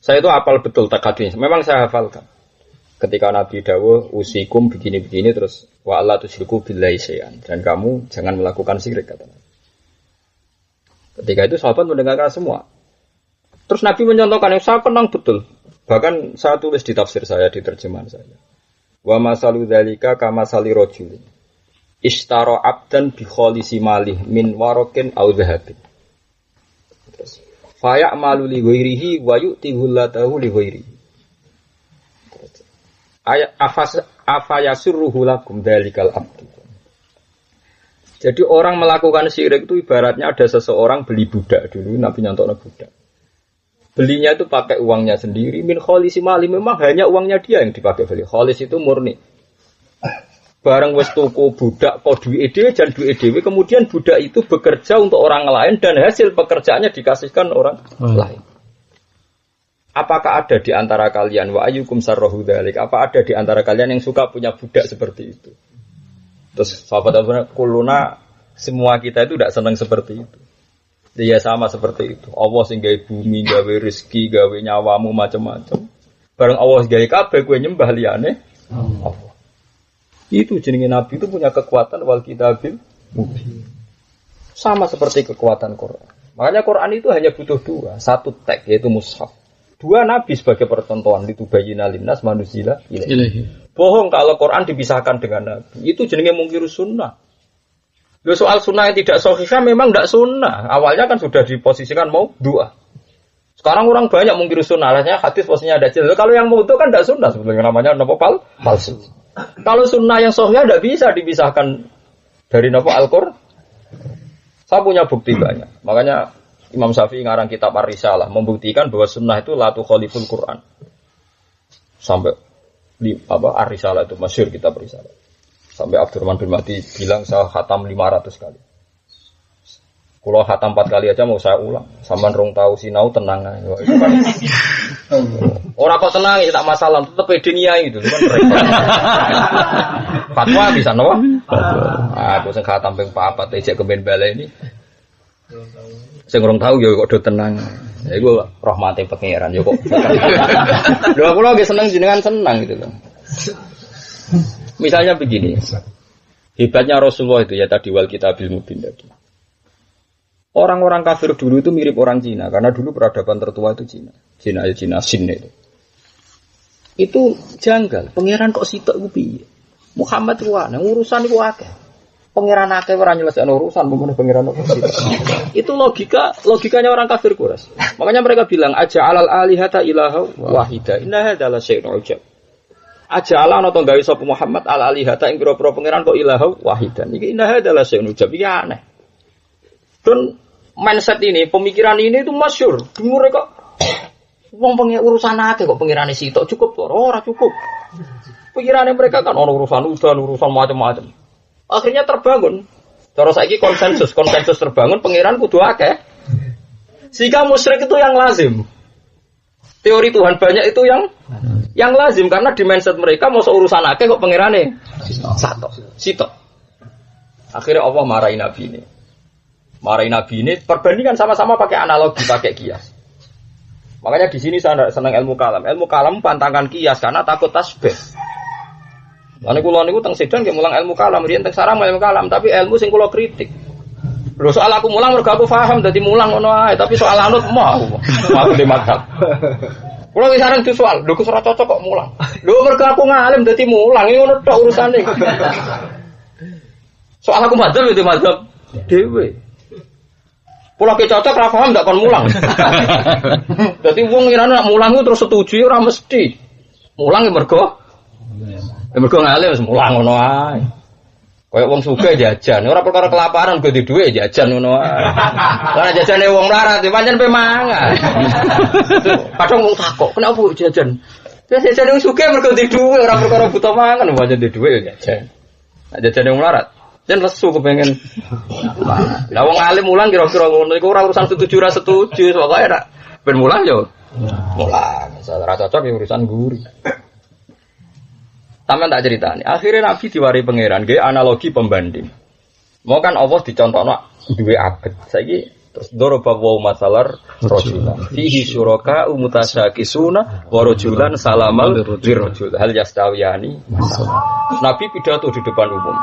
Saya itu hafal betul takadnya. Memang saya hafalkan. Ketika Nabi dawuh usikum begini-begini terus wa alla tusyriku billahi syai'an dan kamu jangan melakukan syirik kata Nabi. Ketika itu sahabat mendengarkan semua. Terus Nabi mencontohkan yang saya kenang betul. Bahkan saya tulis di tafsir saya, di terjemahan saya. Wa masalu dzalika kama sali rajulin ishtara abdan bi khalisi malih min warakin aw dhahabin. Terus fa ya'malu li ghairihi wa yu'tihu latahu li ghairihi. Ayat afayasirruhu lakum dzalikal abdu. Jadi orang melakukan syirik itu ibaratnya ada seseorang beli budak dulu, Nabi nyontokno budak. Belinya itu pakai uangnya sendiri. Min kholisi mali memang hanya uangnya dia yang dipakai beli. Kholis itu murni. Barang wis tuku budak kok duit dhewe jan duit dhewe. Kemudian budak itu bekerja untuk orang lain dan hasil pekerjaannya dikasihkan orang lain. Apakah ada di antara kalian wa ayyukum sarrahu dzalik? Apa ada di antara kalian yang suka punya budak seperti itu? Terus sahabat-sahabat kuluna semua kita itu tidak senang seperti itu. Ya sama seperti itu. Allah sing gawe bumi, gawe rezeki, gawe nyawamu macam-macam. Bareng Allah gawe kabeh kowe nyembah liyane Allah. Itu jenenge Nabi itu punya kekuatan wal kitabil mubin. Sama seperti kekuatan Quran. Makanya Quran itu hanya butuh 2, satu teks yaitu mushaf. 2 Nabi sebagai percontohan itu bayyina linnas manuzila ilaihi. Bohong kalau Quran dipisahkan dengan Nabi. Itu jenenge mungkir sunnah. Loh, soal sunnah yang tidak sahih memang tidak sunnah. Awalnya kan sudah diposisikan mau dua. Sekarang orang banyak mungkir sunnah. Rasanya hadis posisinya ada jelas. Kalau yang mau itu kan tidak sunnah. Sebetulnya namanya nopo palsu. Kalau sunnah yang sahih tidak bisa dipisahkan dari nopo Al-Qur'an. Saya punya bukti banyak. Makanya Imam Syafi'i ngarang kitab Ar-Risalah membuktikan bahwa sunnah itu la tukhaliful Qur'an. Sampai di Ar-Risalah itu masyhur kitab Risalah. Sampai Abdurrahman bin Mahdi bilang saya khatam 500 kali. Kalau khatam 4 kali aja mau saya ulang. Sampean rong tahu sinau tenang aja. Itu kan orang kok tenang ya tak masalah, tetep edenia gitu kan repot. Fatwa bisa napa? Aku sing khatam ping 4 ejek kemen bale ini. Sing rong tahu ya kok do tenang. Ya iku rahmate pangeran ya kok. Lho aku lagi seneng jenengan senang gitu loh. Misalnya begini, hebatnya Rasulullah itu ya tadi wal kitabil mubin tadi. Orang-orang kafir dulu itu mirip orang Cina karena dulu peradaban tertua itu Cina. Cina Sin itu. Itu janggal. Pangeran kok sitok iku piye? Muhammad ruwana urusan iku akeh. Pangeran akeh ora nyelesaikno urusan pemene pangeran kok sitok. Itu logikanya orang kafir Quraisy. Makanya mereka bilang aja alal alihata ilaha wahida. Inna hadza la syai'un ujab. Aja ala ana to gawe sapa Muhammad al alihata ing pira-pira pangeran kok ilaha wahidan. Iki inna hadza la syai'un ujab. Iki aneh. Dan mindset ini, pemikiran ini itu masyhur. Mereka wong urusan akeh kok pengirane sitok cukup ora cukup. Pikirannya mereka kan ono urusan urusan macam-macam. Akhirnya terbangun. Cara saiki konsensus terbangun pengiran kudu akeh. Sehingga musyrik itu yang lazim. Teori Tuhan banyak itu yang lazim karena di mindset mereka mau urusan akeh kok pengirane sitok. Akhirnya Allah marahin Nabi ini. Perbandingan sama-sama pakai analogi, pakai kias. Makanya di sini saya senang ilmu kalam. Ilmu kalam pantangkan kias karena takut tasbih. Lalu kula niku teng Sedan nggih mulang ilmu kalam, riyen teng sarang ilmu kalam, tapi ilmu sing kula kritik. Lho soal aku mulang mergo aku paham dadi mulang ngono ae, tapi soal anut mau di madhab. Kula wis sareng soal, lho kok ora cocok kok mulang. Lho mergo aku ngalim dadi mulang, iki ngono tok urusane. Soal aku madhab ya di madhab dhewe. Kula ki cocok ra paham ndak kon mulang. Dadi wong ngirane nek mulang ku terus setuju ora mesti. Mulang ya mergo ngalim wis mulang ngono ae. Kaya wong sugih jajan, ora perkara kelaparan go di dhuwit jajan ngono ae. Lah jajane wong melarat pancen pe mangan. Kadang wong takok, "Kenapa jajan?" Ya jajan wong sugih mergo di dhuwit ora perkara buta mangan pancen di dhuwit jajan. Nek jajane wong melarat jan lesu kepengen. Lah wong alim mulang kira-kira ngono iku ora urusan setuju ora setuju, pokoke nek ben mulang yo. Mulang, ora cocok ya urusan guri. Taman tak ceritani. Akhirnya Nabi diwari pangeran, nggih analogi pembanding. Mau kan Allah dicontohno duwe abet. Saiki terus daraba wa masalar rajulan. Fihi syuraka mutasyakisuna wa rajulan salamal lirajul. Hal yastawiyani. Nabi pidato di depan umum.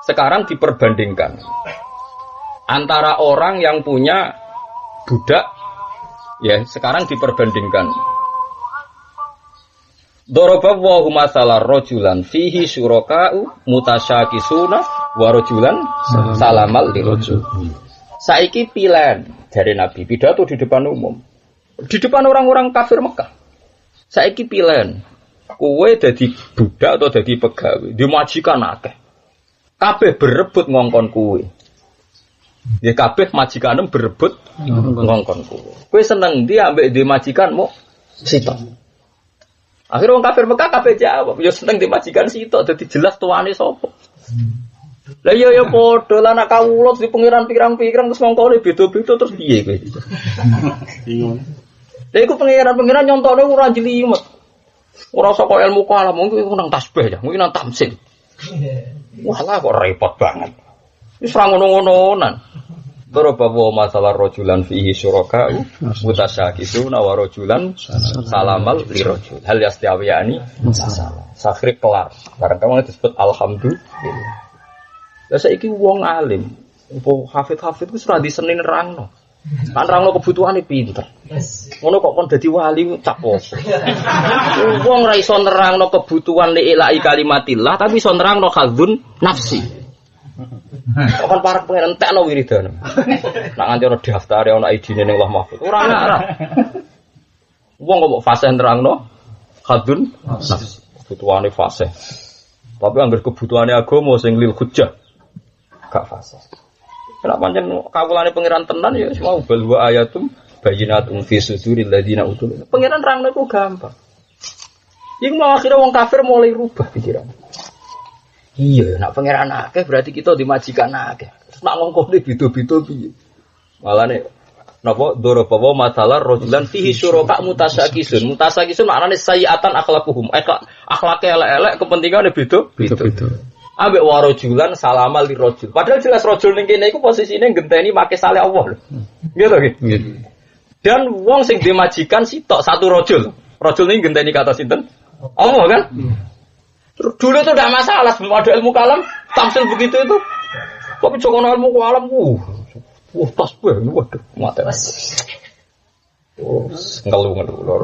Sekarang diperbandingkan antara orang yang punya budak, ya sekarang diperbandingkan. Daraba wa masalar rajulan fihi syuraka'u mutasyakisuna wa rajulan salamal lirajul. Saiki pilihan dari Nabi pidato di depan umum. Di depan orang-orang kafir Mekah. Saiki pilihan kowe dadi budak atau dadi pegawai, dimajikan akeh. Kabeh berebut ngongkon kowe. Ya kabeh majikanem berebut ngongkon kowe. Kowe seneng ndi ambek dhe majikanmu sitok. Akhirnya wong kafir Mekah kabeh jawab, ya seneng dhe majikan sitok dadi jelas tuane sapa. Lah ya padha lan anak kawula di pengiran pirang-pirang terus ngongkone beda-beda terus piye kowe. Bingung. Lha iku pengiran nyontone ora jelimet. Ora saka ilmu kalam, mungkin nang tasbih ya, mungkin nang tamsil. Walah kok repot banget. Wis ora ngono-ngononan. Daraba wa masalah rajulan fihi syuraka mutasyakisuna wa rajulan salamal lirajul. Hal yastawiyani masalah. Sakhri kelar. Barang kamu disebut alhamdulillah. Lah saiki wong alim, opo hafid-hafid ku ora diseni nerangno. Kan nerangno kebutuhane pinter. Ngono kok kon dadi wali cap opo. Wong ora iso nerangno kebutuhan li ilahi kalimatillah tapi iso nerangno khadzun nafsi. Kon parek pengen entekno wiridan. Nak nganti ana daftar ana idine ning Allah Mahfuz. Ora ngarep. Wong kok fasih nerangno khadzun nafsi. Kebutuhane fasih. Tapi anggar kebutuhane agama sing lil hujjah gak fasih. Nek pancen kawulane pangeran tenan ya mau bal wa ayatum bayyinatum fi suduril ladina utul. Pangeran rangno iku gampang. Iku mau akhire wong kafir mulai rubah pikiran. Iya, nak pangeran akeh berarti kita dimajikan akeh. Nak ngongkone beda-beda piye? Malane napa daraba wa masalar rajulan fihi syuraka mutasyakisun. Mutasyakisun maknane sayiatan akhlaquhum. Akhlake elek-elek kepentingane beda-beda. Ambek warajulan salamal lirajul. Padahal jelas rajul ning kene iku posisine ngenteni make saleh Allah lho. Nggih to nggih. Dan wong sing dimajikan sitok satu rajul. Rajul ning ngenteni kata sinten? Allah kan? Dulu itu tidak masalah, sebelum ada ilmu kalam, tamsil begitu itu. Tapi jokono ilmu kalam, Wah, tasbih, waduh, mati. Oh, ngeluh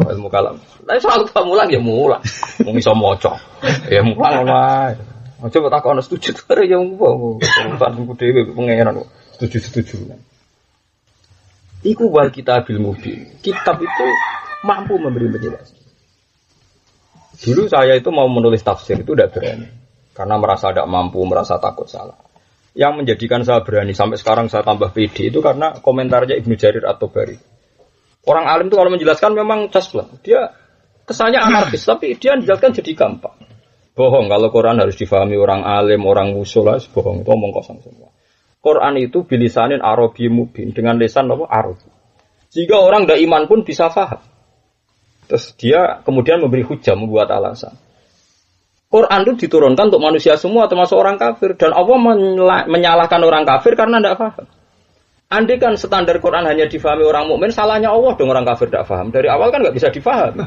ilmu kalam. Tapi soal mulang ya mulang. Wong iso maca. Ya mulang wae. Aja kok takon setuju karo ya wong. Urusanku dhewe pengenan kok. Setuju. Iku wal kitabil mubin. Kitab itu mampu memberi penjelasan. Dulu saya itu mau menulis tafsir itu tidak berani. Karena merasa tidak mampu, merasa takut salah. Yang menjadikan saya berani sampai sekarang saya tambah pede itu karena komentarnya Ibnu Jarir At-Tabari. Orang alim itu kalau menjelaskan memang casblah. Dia kesannya anarkis, tapi dia menjelaskan jadi gampang. Bohong kalau Quran harus difahami orang alim, orang usul, bohong itu omong kosong semua. Quran itu bilisanin Arabi mubin dengan lisan apa? Arabi. Jika orang tidak iman pun bisa faham. Terus dia kemudian memberi hujah, membuat alasan. Quran itu diturunkan untuk manusia semua, termasuk orang kafir. Dan Allah menyalahkan orang kafir karena tidak paham. Andai kan standar Quran hanya difahami orang mukmin, salahnya Allah dong orang kafir tidak paham. Dari awal kan nggak bisa difahami.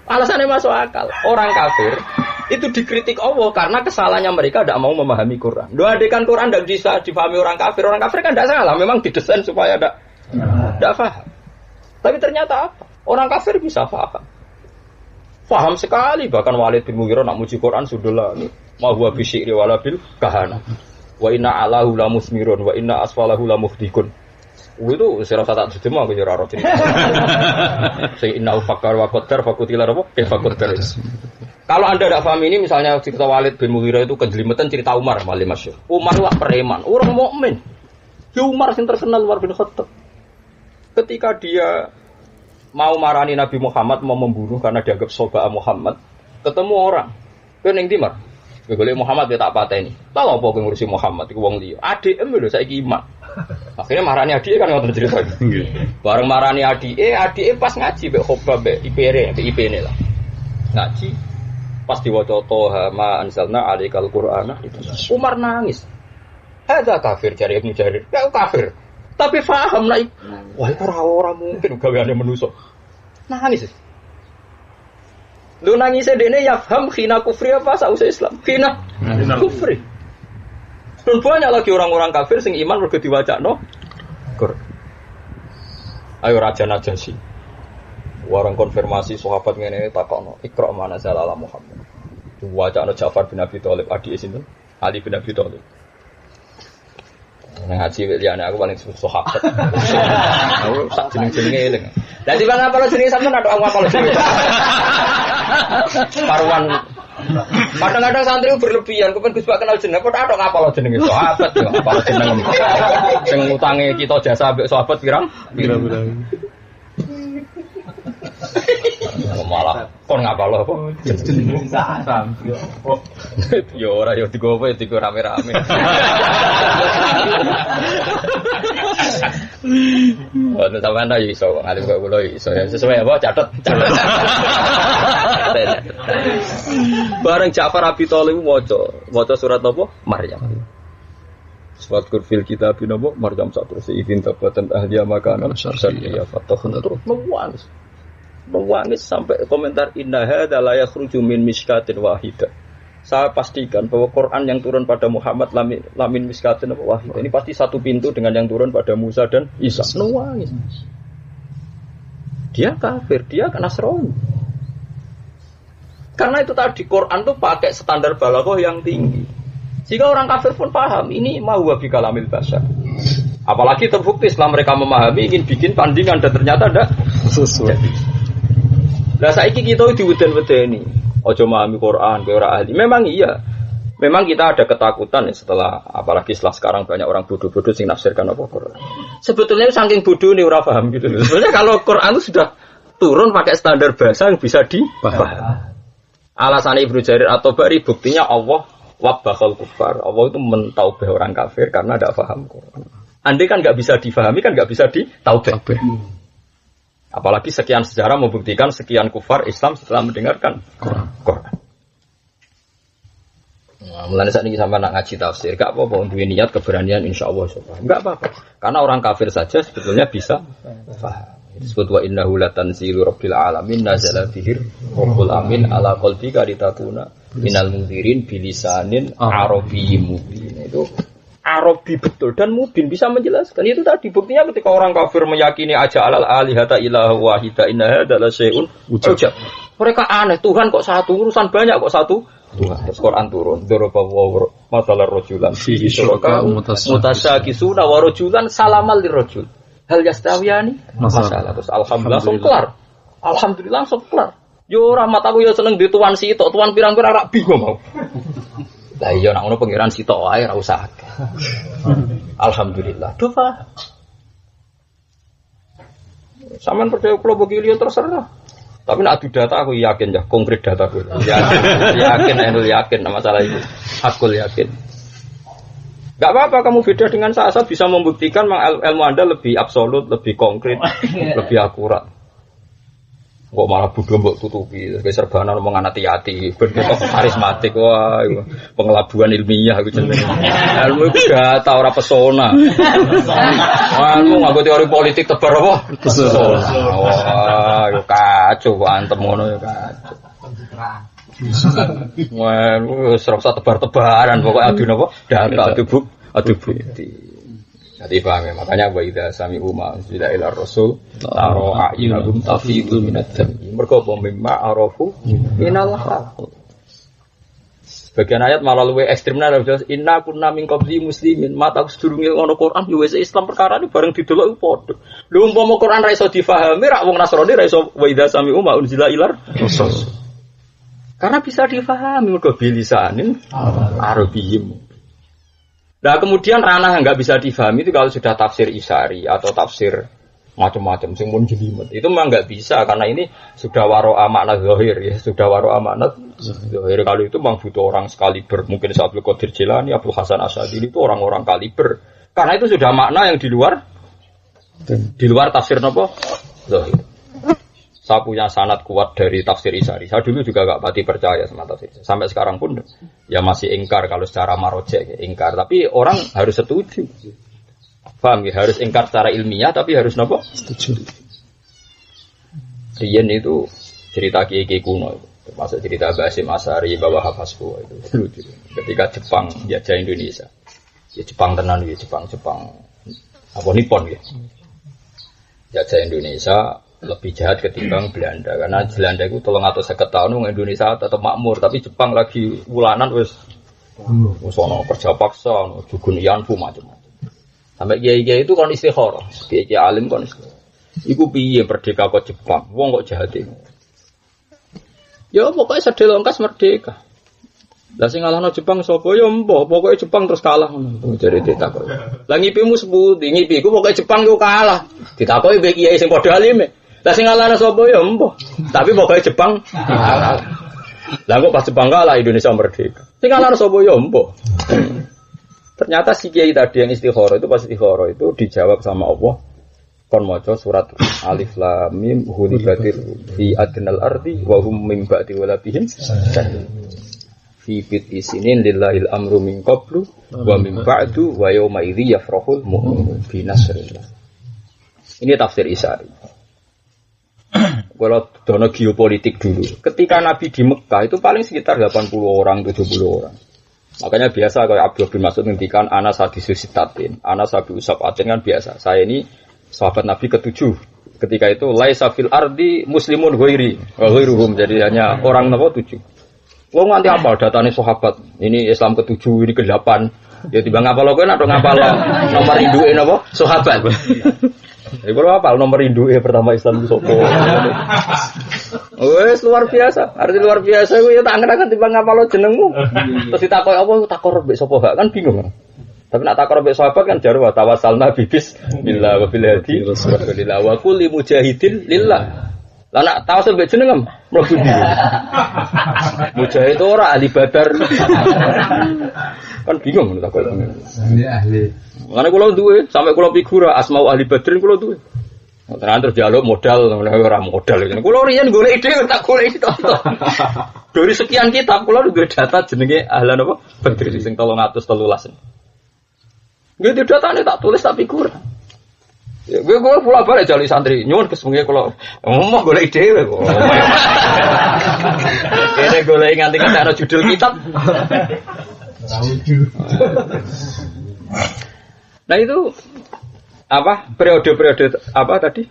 Alasannya masuk akal. Orang kafir itu dikritik Allah karena kesalahannya mereka tidak mau memahami Quran. Andai kan Quran tidak bisa difahami orang kafir kan tidak salah. Memang didesain supaya tidak paham. Tapi ternyata apa? Orang kafir bisa paham. Paham sekali, bahkan Walid bin Mughirah nak muji Quran sudahlah ini. Ma huwa bisyiri wala bil kahana. Wa inna alahu la musmirun wa inna asfalahu la muhdikun. Itu saya rasa tak sedema aku ora roti. Saya inna fakkar wa qaddar fakutila apa? Fakutar. Kalau Anda tidak paham ini misalnya cerita Walid bin Mughirah itu kejelimetan cerita Umar malah masyhur. Umar lah preman, orang mukmin. Ya Umar yang terkenal Umar bin Khattab. Ketika dia mau marani Nabi Muhammad, mau membunuh karena dianggap soba Muhammad, ketemu orang. Kowe ning ndi, Mar? Kowe golek Muhammad dia tak pateni. Lah apa kowe ngurusi Muhammad iku wong liya? Adike lho saiki iman. Akhirnya marani adike kan ngoten cerita. Bareng marani adike pas ngaji mbek khobab mbek IP-ne lah. Ngaji pas diwaca Toha ma anzalna alaikal qur'ana itu. Umar nangis. Hadza kafir jari Ibnu Jarir. Ya kafir. Tapi paham lah, wah itu orang mungkin gaweane manusa. Nangis. Lu nangisnya dene ya paham khina kufri apa sausai Islam? Khina kufri. Dan banyak lagi orang-orang kafir sing iman mergo diwacakno Quran. Ayo Raja Najasyi. Warang konfirmasi sahabat ngene takokno, Iqra mana zalala Muhammad. Diwacakno Ja'far bin Abi Thalib adike sinten? Ali bin Abi Thalib. Ngaji liyane aku paling sahabat. Aku sak jeneng-jenenge eling. Dadi bang apa lo jenenge sampean ada apa lo jenenge? Paruan. Kadang-kadang santri berlebihan, kepen Gus Pak kenal jeneng, kok ada ngapa lo jenenge sahabat yo, apa lo jeneng. Sing ngutange kita jasa ambek sahabat pirang? Pira-pira. Malah kon ngapa lo apa? Jeneng sahabat. Yo ora yo digowo digo rame-rame. Oh, sampean ta iso ngalih kok kula iso ya sesuai apa catet. Bareng Ja'far Abi Thalib waca surat apa? Maryam. Surat fil kitab napa? Maryam satruse idin tabatan ahliya makanan syar'iyya fatahun terus mewangis sampai komentar inna hadza la yakhruju min miskatin wahidah. Saya pastikan bahwa Quran yang turun pada Muhammad lamin miskatin wahidah. Ini pasti satu pintu dengan yang turun pada Musa dan Isa. Nangis. Dia kafir, dia Nasrani. Karena itu tadi Quran tuh pakai standar balaghah yang tinggi. Jika orang kafir pun paham, ini ma huwa bi kalamil bashar. Apalagi terbukti setelah mereka memahami ingin bikin tandingan dan ternyata ada sesuai. Lah saiki kita diweden-wedeni. Ojo memahami Quran ke ora ahli. Memang iya. Memang kita ada ketakutan ya setelah apalagi setelah sekarang banyak orang bodoh-bodoh sing nafsirkan apa Quran. Sebetulnya saking bodoh nih ora paham gitu. Sebenarnya kalau Quran itu sudah turun pakai standar bahasa yang bisa dipahami. Alasan Ibnu Jarir At-Tabari buktinya Allah wabbahal kufar. Allah itu mentaubah orang kafir karena tidak paham Quran. Andai kan nggak bisa difahami kan nggak bisa ditaubah. Apalagi sekian sejarah membuktikan sekian kufar Islam setelah mendengarkan Quran. Nah, mulai saat ini sama nak ngaji tafsir, gak apa-apa untuk niat keberanian insya Allah. Gak apa-apa, karena orang kafir saja sebetulnya bisa paham. Disebut wa innahu latanzilu rabbil alamin nazala bihir rabbul amin ala qalbika litakuna minal munzirin bilisanin arabiyyin mubin. Itu Arabi betul dan mubin bisa menjelaskan. Itu tadi buktinya ketika orang kafir meyakini aja alal alihata ilaha wahida inna hadza la syai'un ujab. Mereka aneh, Tuhan kok satu, urusan banyak kok satu. Tuhan, terus Quran turun, daraba wa masalah rajulan fihi syuraka mutasyakisuna wa rajulan salamal lirajul. Hal yastawiyani? Masalah. Terus alhamdulillah langsung kelar. Alhamdulillah langsung kelar. Yo rahmat aku yo seneng di tuan sitok, tuan pirang-pirang rak bingung mau. Lah iya nek ono pangeran sitok wae ora usah. Alhamdulillah. Doa. Sampeyan percaya kula begini terserah. Tapi nek adu data aku yakin ya, konkret data aku. Yakin masalah itu. Hakul yakin. Enggak apa-apa kamu beda dengan saya bisa membuktikan ilmu Anda lebih absolut, lebih konkret, lebih akurat. Kok malah bodoh mbok tutupi, kayak serbanan ngomong hati-hati, begitu karismatik, wah, pengelabuan ilmiah gitu jenenge. Ilmu itu data ora pesona. Anu nganggo teori politik tebar apa? Pesona. Wah, yo kacau antem ngono yo kacau. Wah, wis ora usah tebar-tebaran, pokoke adu napa? Data adu bukti. Jadi paham ya, makanya wa idza sami'u ma unzila ila rasul taro a'yunahum tafidu minad dam'i. Mergo apa mimma arafu minallah. Sebagian ayat malah luwih ekstremna jelas inna kunna min qabli muslimin. Mata sedurunge ngono Quran yo wis Islam perkara ini bareng didelok padha. Lho umpama Quran ra iso difahami rak wong Nasrani ra iso wa idza sami'u ma unzila ila rasul. Karena bisa difahami mergo bilisanin Arabiyyin. Nah kemudian ranah yang nggak bisa difahami itu kalau sudah tafsir isari atau tafsir macam-macam sing mun jelimet itu memang nggak bisa karena ini sudah waro'a makna zahir ya sudah waro'a makna zahir. Kalau itu memang butuh orang sekaliber mungkin Abdul Qadir Jilani, Abdul Hasan Asy'ari itu orang-orang kaliber karena itu sudah makna yang di luar tafsir nopo zahir. Saya punya sanad kuat dari tafsir Isari. Saya dulu juga gak pati percaya sama tafsir. Sampai sekarang pun ya masih ingkar kalau secara marojek ingkar. Tapi orang harus setuju. Paham ya? Harus ingkar secara ilmiah tapi harus apa? Setuju. Rian itu cerita kiai kuno. Termasuk cerita Basim Asari bahwa Hafazku itu lucu. Ketika Jepang jajah Indonesia. Ya Jepang tenan ya Jepang. Apa Nippon ya. Jajah Indonesia lebih jahat ketimbang Belanda karena Belanda itu 350 tahun Indonesia tetap makmur tapi Jepang lagi wulanan wis ono kerja paksa ono jugun yanfu macam-macam sampai kiai-kiai itu kon istikharah kiai alim kon istikharah iku piye merdeka kok Jepang wong kok jahat ini ya pokoknya sedelongkas merdeka lah sing ngalahno Jepang sapa ya mbah pokoke Jepang terus kalah ngono jare ditakok lah ngipimu seputi ngipiku pokoke Jepang yo kalah ditakoki mbek kiai sing padha alime. Lah sing ngalahno sapa ya mbah. Tapi pokoke Jepang kalah. Lah kok pas Jepang kalah Indonesia merdeka. Sing ngalahno sapa ya mbah. Ternyata si kiai tadi yang istikharah itu pas istikharah itu dijawab sama Allah. Kon maca surat Alif Lam Mim hulibatir fi adnal ardi wa hum min ba'di walabihim. Fi bit isinin lillahil amru min qablu wa min ba'du wa yauma idzi yafrahul mu'minun bi nasrillah. Ini tafsir Isari. Kalau dono geopolitik dulu, ketika Nabi di Mekah itu paling sekitar 80 orang, 70 orang. Makanya biasa kalau Abdul bin Mas'ud ngendikan ana hadisus sitatin, ana sabi usabatin kan biasa. Saya ini sahabat Nabi ke-7. Ketika itu laisa fil ardi muslimun ghairi, ghairuhum jadi hanya orang napa 7. Wong nganti apal datane sahabat. Ini Islam ke-7, ini ke-8. Ya timbang ngapal kowe nek ngapal nomor induke napa sahabat. Jadi kalau apa nomor induk pertama Islam itu sopo. Wes luar biasa. Arti luar biasa gue ya tak angen-angen timbang ngapalo jenengmu. Terus ditakoki apa takor mbek sapa gak kan bingung. Tapi nak takor mbek sahabat kan jarwa tawassalna bibis billah wa bil hadi rasulillah wa kulli mujahidin lillah. Lah nak tawasul mbek jeneng mlebu ndi. Mujahid ora ahli badar. Kan bingung takok. Ahli. Karena kalau duwe sampai kalau figura asmau ahli badrin kalau duwe. Terus jaluk modal ora modal. Kalau riyen golek ide tak golek itu. Dari sekian kitab kalau duwe data jenenge ahlan apa? Badrin sing 313. Nggih datane tak tulis tak figura. Ya gue pula balik jali santri nyuwun kesemenge kalau ngomong golek ide kok. Kene golek nganti ana judul kitab. Nah itu apa periode-periode apa tadi?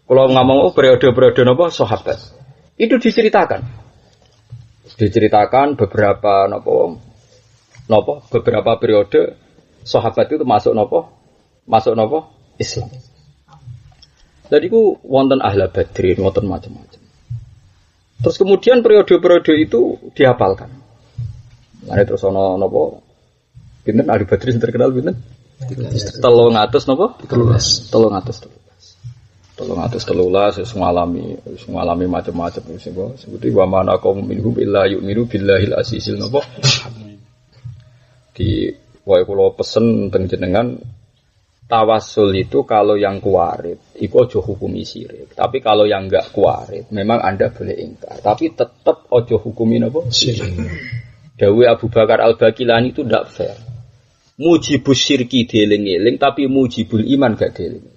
Kalau ngomong periode-periode apa sahabat. Itu diceritakan. Diceritakan beberapa beberapa periode sahabat itu masuk Islam. Jadi ku wonten ahla badrin, wonten macam-macam. Terus kemudian periode-periode itu dihafalkan. Nah terus ono pinten ahli badrin terkenal pinten? 300 napa? 13 wis ngalami macam-macam sing sebuti wa mana qaum minhum illa yu'minu billahil azizil napa? Di wae kula pesen teng jenengan tawasul itu kalau yang kuwarit iku aja hukumi syirik. Tapi kalau yang enggak kuwarit memang Anda boleh ingkar. Tapi tetap aja hukumi napa? Syirik. Dawuh Abu Bakar Al-Baqilani itu ndak fair. Mujibus syirki dieling-eling tapi mujibul iman gak dieling.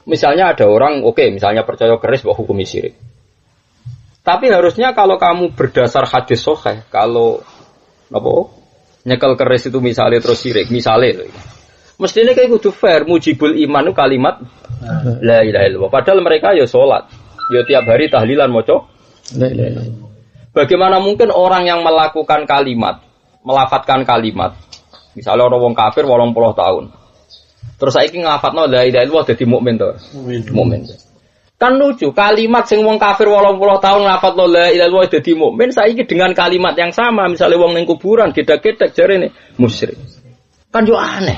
Misalnya ada orang misalnya percaya keris bahwa hukumi syirik. Tapi harusnya kalau kamu berdasar hadis sahih, kalau nyekel keris itu misalnya terus syirik, misalnya mestinya kayak kudu fair, mujibul iman itu kalimat la ilaha illallah. Padahal mereka ya sholat, ya tiap hari tahlilan maca la ilaha illallah. Bagaimana mungkin orang yang melakukan kalimat, melafatkan kalimat, misalnya orang wong kafir 80 tahun, terus saiki nglafatno la ilaha illallah dadi mukmin to. Mukmin. Kan lucu, kalimat sing wong kafir 80 tahun nglafatno la ilaha illallah dadi mukmin, saiki dengan kalimat yang sama, misalnya wong ning kuburan gedak-gedak jarene musyrik. Kan yo aneh.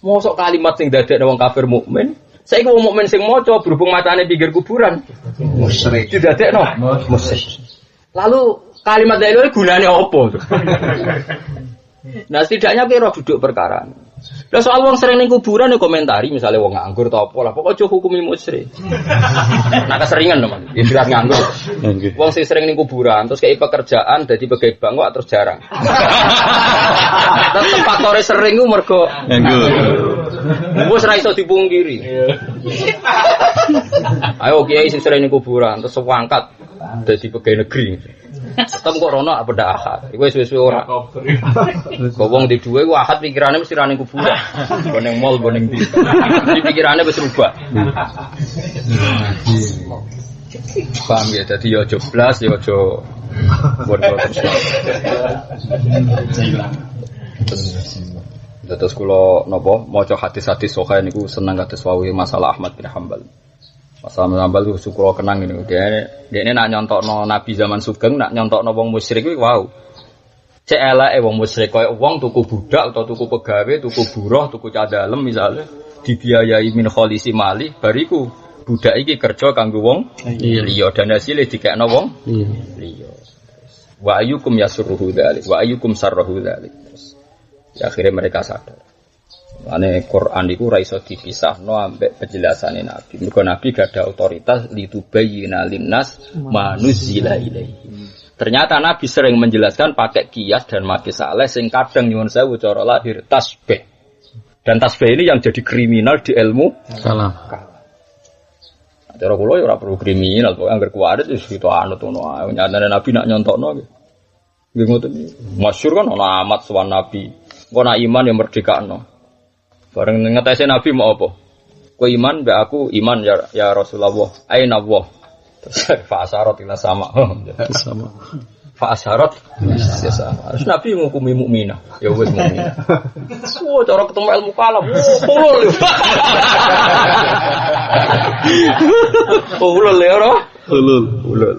Mosok kalimat sing dadekne wong kafir mukmin, saiki wong mukmin sing maca berhubung macane pinggir kuburan musyrik. Didadekno musyrik. Lalu kalimat la ilaha gunane apa? Nah setidaknya kira duduk perkara. Lah soal wong sering ning kuburan ya komentari misalnya wong nganggur atau apa lah pokoknya aja hukumi musyrik. Nah keseringan teman, istilah nganggur. Wong sing sering ning kuburan terus kayak pekerjaan dadi pegawai bank kok terus jarang. Tetep faktore sering ku mergo nganggur. Wis ra iso dipungkiri. Ayo kiai sing sering ning kuburan terus wangkat dadi pegawai negeri. Tetep kok rono apa ndak ahad. Iku wis ora. Kok wong di duwe ku ahad pikirane mesti ra ning kuburan. Boneng mall boneng di. Di pikirane wis rubah. Paham ya, dadi yo aja blas yo aja bodoh terus. Terus kula napa maca hadis-hadis sahih niku seneng kados wau masalah Ahmad bin Hanbal. Masalah Hanbal itu syukur kenang ini. Dia nak nyontokno Nabi zaman Sugeng, nak nyontokno wong musyrik itu wow. Cek elake wong musyrik koyo wong tuku budak atau tuku pegawai, tuku buruh, tuku cadalem misalnya dibiayai min kholisi mali, bariku budak iki kerja kanggo wong liya dan hasilé dikekno wong liya. Wa ayyukum yasurruhu dzalik, wa ayyukum sarruhu dzalik. Ya akhirnya mereka sadar. Ane Quran itu ra iso dipisahno ambek penjelasane Nabi. Mergo Nabi gak ada otoritas litubayyina linnas manuzila ilaihi. Ternyata Nabi sering menjelaskan pakai kias dan makis saleh sing kadang nyuwun sewu cara lahir tasbih. Dan tasbih ini yang jadi kriminal di ilmu kalam. Cara kula ya ora perlu kriminal, pokoke anggere kuwarit wis gitu anut ngono ae. Nyatane Nabi nak nyontokno nggih ngoten. Masyhur kan ana amat sowan Nabi. Engko nak iman ya merdekakno. Bareng ngetesi Nabi mau apa? Kowe iman mbek aku iman ya Rasulullah. Aina Allah. Terus fa'asyarat ila sama. Sama. Fa'asyarat ya sama. Terus Nabi ngukumi mukminah. Ya wis mukminah. Cara ketemu ilmu kalam. Ulul. Ulul ya ora? Ulul.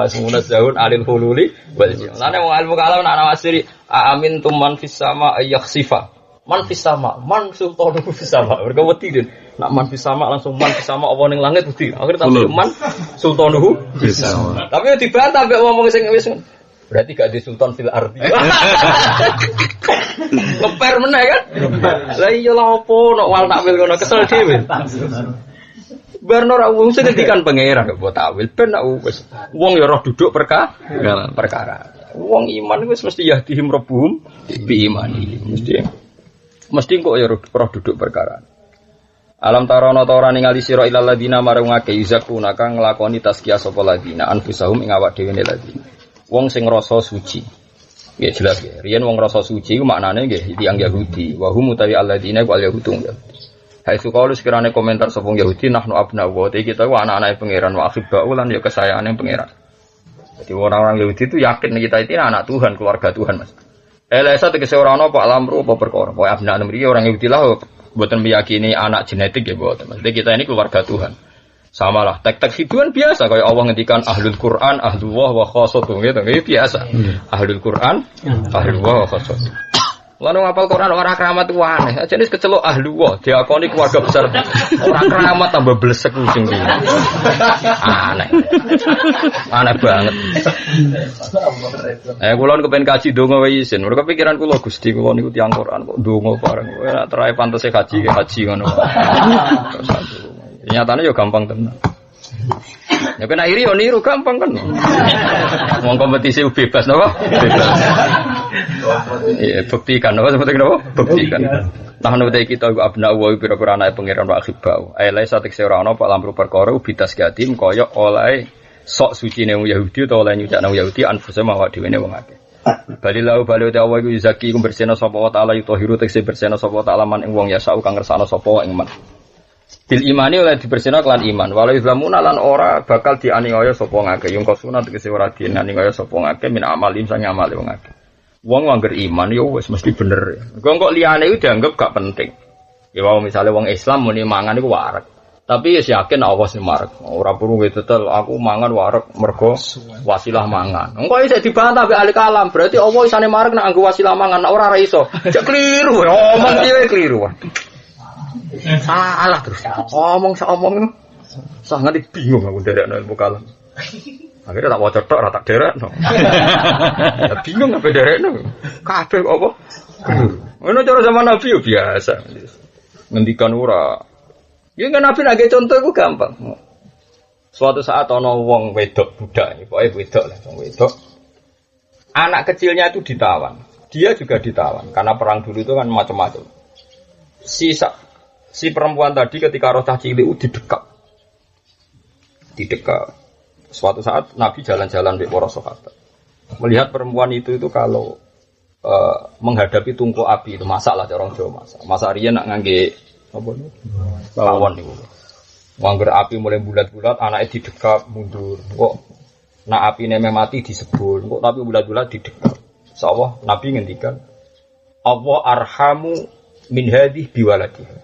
Asmuna zaun alil hululi wal jinn. Lane wong ilmu kalam nak nawasiri amin tuman fis sama yakhsifa. Man fis sama, man sultanu fis sama. Mergo wedi den. Nak man fis sama langsung man fis sama apa ning langit wedi. Akhire tambah man sultanu fis sama. Tapi dibantah mbek wong sing wis berarti gak di sultan fil ardi. Ngeper meneh kan? Lah iya lah opo nek wal takwil ngono kesel dhewe. Barno ra wong sing ngendikan pangeran kok takwil ben nak wis wong ya roh duduk perkara. Wong iman wis mesti yahdihim rabbuhum bi imani. Mesti kok ya roh duduk perkara. Alam tarono ta ora ningali sira ilal ladina marang ngake yuzakuna kang nglakoni tazkiyah sapa ladina anfusahum ing awak dhewe ladina. Wong sing ngrasa suci. Ya jelas ya. Riyen wong rasa suci ku maknane nggih tiyang Yahudi. Wa hum utawi alladzina wal yahudun. Hai sukalu sekirane komentar sapa Yahudi nahnu abna wa kita ku anak-anake pangeran wa akhibau lan ya kesayangane pangeran. Jadi orang-orang Yahudi itu yakin kita itu anak Tuhan, keluarga Tuhan, Mas. Elesa tegese ora ana apa alamru apa perkara. Pokoke abna mriki orang Yahudi lah mboten meyakini anak genetik ya mboten. Maksudnya kita ini keluarga Tuhan. Samalah teks-teks hiduan biasa kayak Allah ngendikan ahlul Quran, ahlullah wa khassatuh gitu. Itu biasa. Ahlul Quran, ahlullah wa khassatuh. Lalu ngapal Quran orang keramat itu aneh. Aja nih kecelok ahlullah, diakoni keluarga besar. Orang keramat tambah blesek kucing dia. Aneh. Aneh banget. Kula kepen kaji donga wae isin. Mergo pikiran kula Gusti kula niku tiyang Quran kok donga bareng. Ora terae pantese kaji ngono. Nyatanya ya gampang tenan. Ya kena iri yo niru gampang kan. Wong kompetisi bebas napa? Bebas. Iya, buktikan napa seperti napa? Buktikan. Nah nuti kita abna wa pira-pira anake pangeran wa akhibau. Ailai satek ora ana pak lampru perkara ubitas gadim kaya oleh sok sucine wong Yahudi utawa oleh nyucakne wong Yahudi anfuse mawa dhewene wong akeh. Balilau bali ta Allah iku zaki ku bersihna sapa wa taala yutahiru tekse bersihna sapa wa taala man ing wong yasau kang ngersakno sapa wa ing man. Bil imani oleh dibersihna kelan iman. Walau islamuna lan ora bakal dianiaya sapa ngake. Yung kosuna tegese ora dianiaya sapa ngake min amalim sang amale wong akeh. Wong angger iman ya wis mesti bener. Kok liyane iku dianggap gak penting. Ya wae misale wong Islam muni mangan iku wareg. Tapi ya yakin Allah sing mareg. Ora perlu tetel aku mangan wareg mergo wasilah mangan. Engko isih dibantah mbek ahli kalam. Berarti Allah isane mareg nek anggo wasilah mangan. Nek ora iso. Cek kliru. Omong dhewe kliru. Salah terus. Omong sangat bingung aku derekno ilmu kalam. Akhirnya tak waca tok ora tak derekno. Ya bingung apa derekno. Kabeh apa? Ngono cara zaman Nabi yo biasa. Ngendikan ora. Ya kan Nabi lagi contoh iku gampang. Suatu saat ana wong wedok budak, pokoke wedok lah, wong wedok. Anak kecilnya itu ditawan. Dia juga ditawan karena perang dulu itu kan macam-macam. Si perempuan tadi ketika roh cah cilik didekap. Suatu saat Nabi jalan-jalan di para sahabat. Melihat perempuan itu kalau menghadapi tungku api itu masak lah orang Jawa masak. Masak riyen nak ngangge apa niku? Pawon niku. Wangger api mulai bulat-bulat anake didekap mundur. Kok nak apine mati disebul. Kok tapi bulat-bulat didekap. Insyaallah Nabi ngendikan Allah arhamu min hadhihi biwaladiha.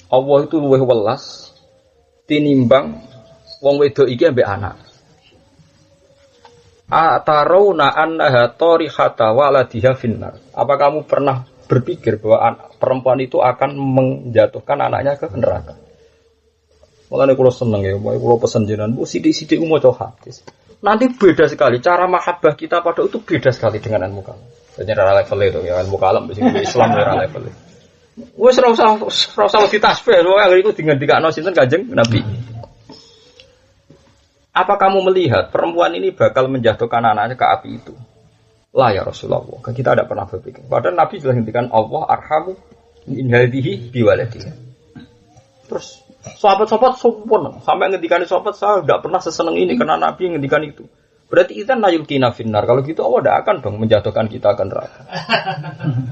Allah itu luwih welas tinimbang wong wedok iki ambek anak. Atarawna annaha tarihata waladiha finnar. Apa kamu pernah berpikir bahwa perempuan itu akan menjatuhkan anaknya ke neraka? Makanya kalau seneng ya, kalau pesen jenengan, bu sidik-sidik maca hadis. Nanti beda sekali cara mahabbah kita pada itu beda sekali dengan ilmu kalam. Jadi level itu ya ilmu kalam di Islam era level itu. Wes ora usah ditasbih lho, yang iku dingendikakno sinten Kanjeng Nabi. Apa kamu melihat perempuan ini bakal menjatuhkan anaknya ke api itu? Lah ya Rasulullah, kita tidak pernah berpikir. Padahal Nabi jelas ngendikan Allah arhamu min hadhihi biwaladiha. Terus sahabat-sahabat sombong sampai ngendikan sahabat saya tidak pernah seseneng ini karena Nabi ngendikan itu. Berarti kita nayulkina finnar. Kalau gitu Allah tidak akan dong menjatuhkan kita ke neraka.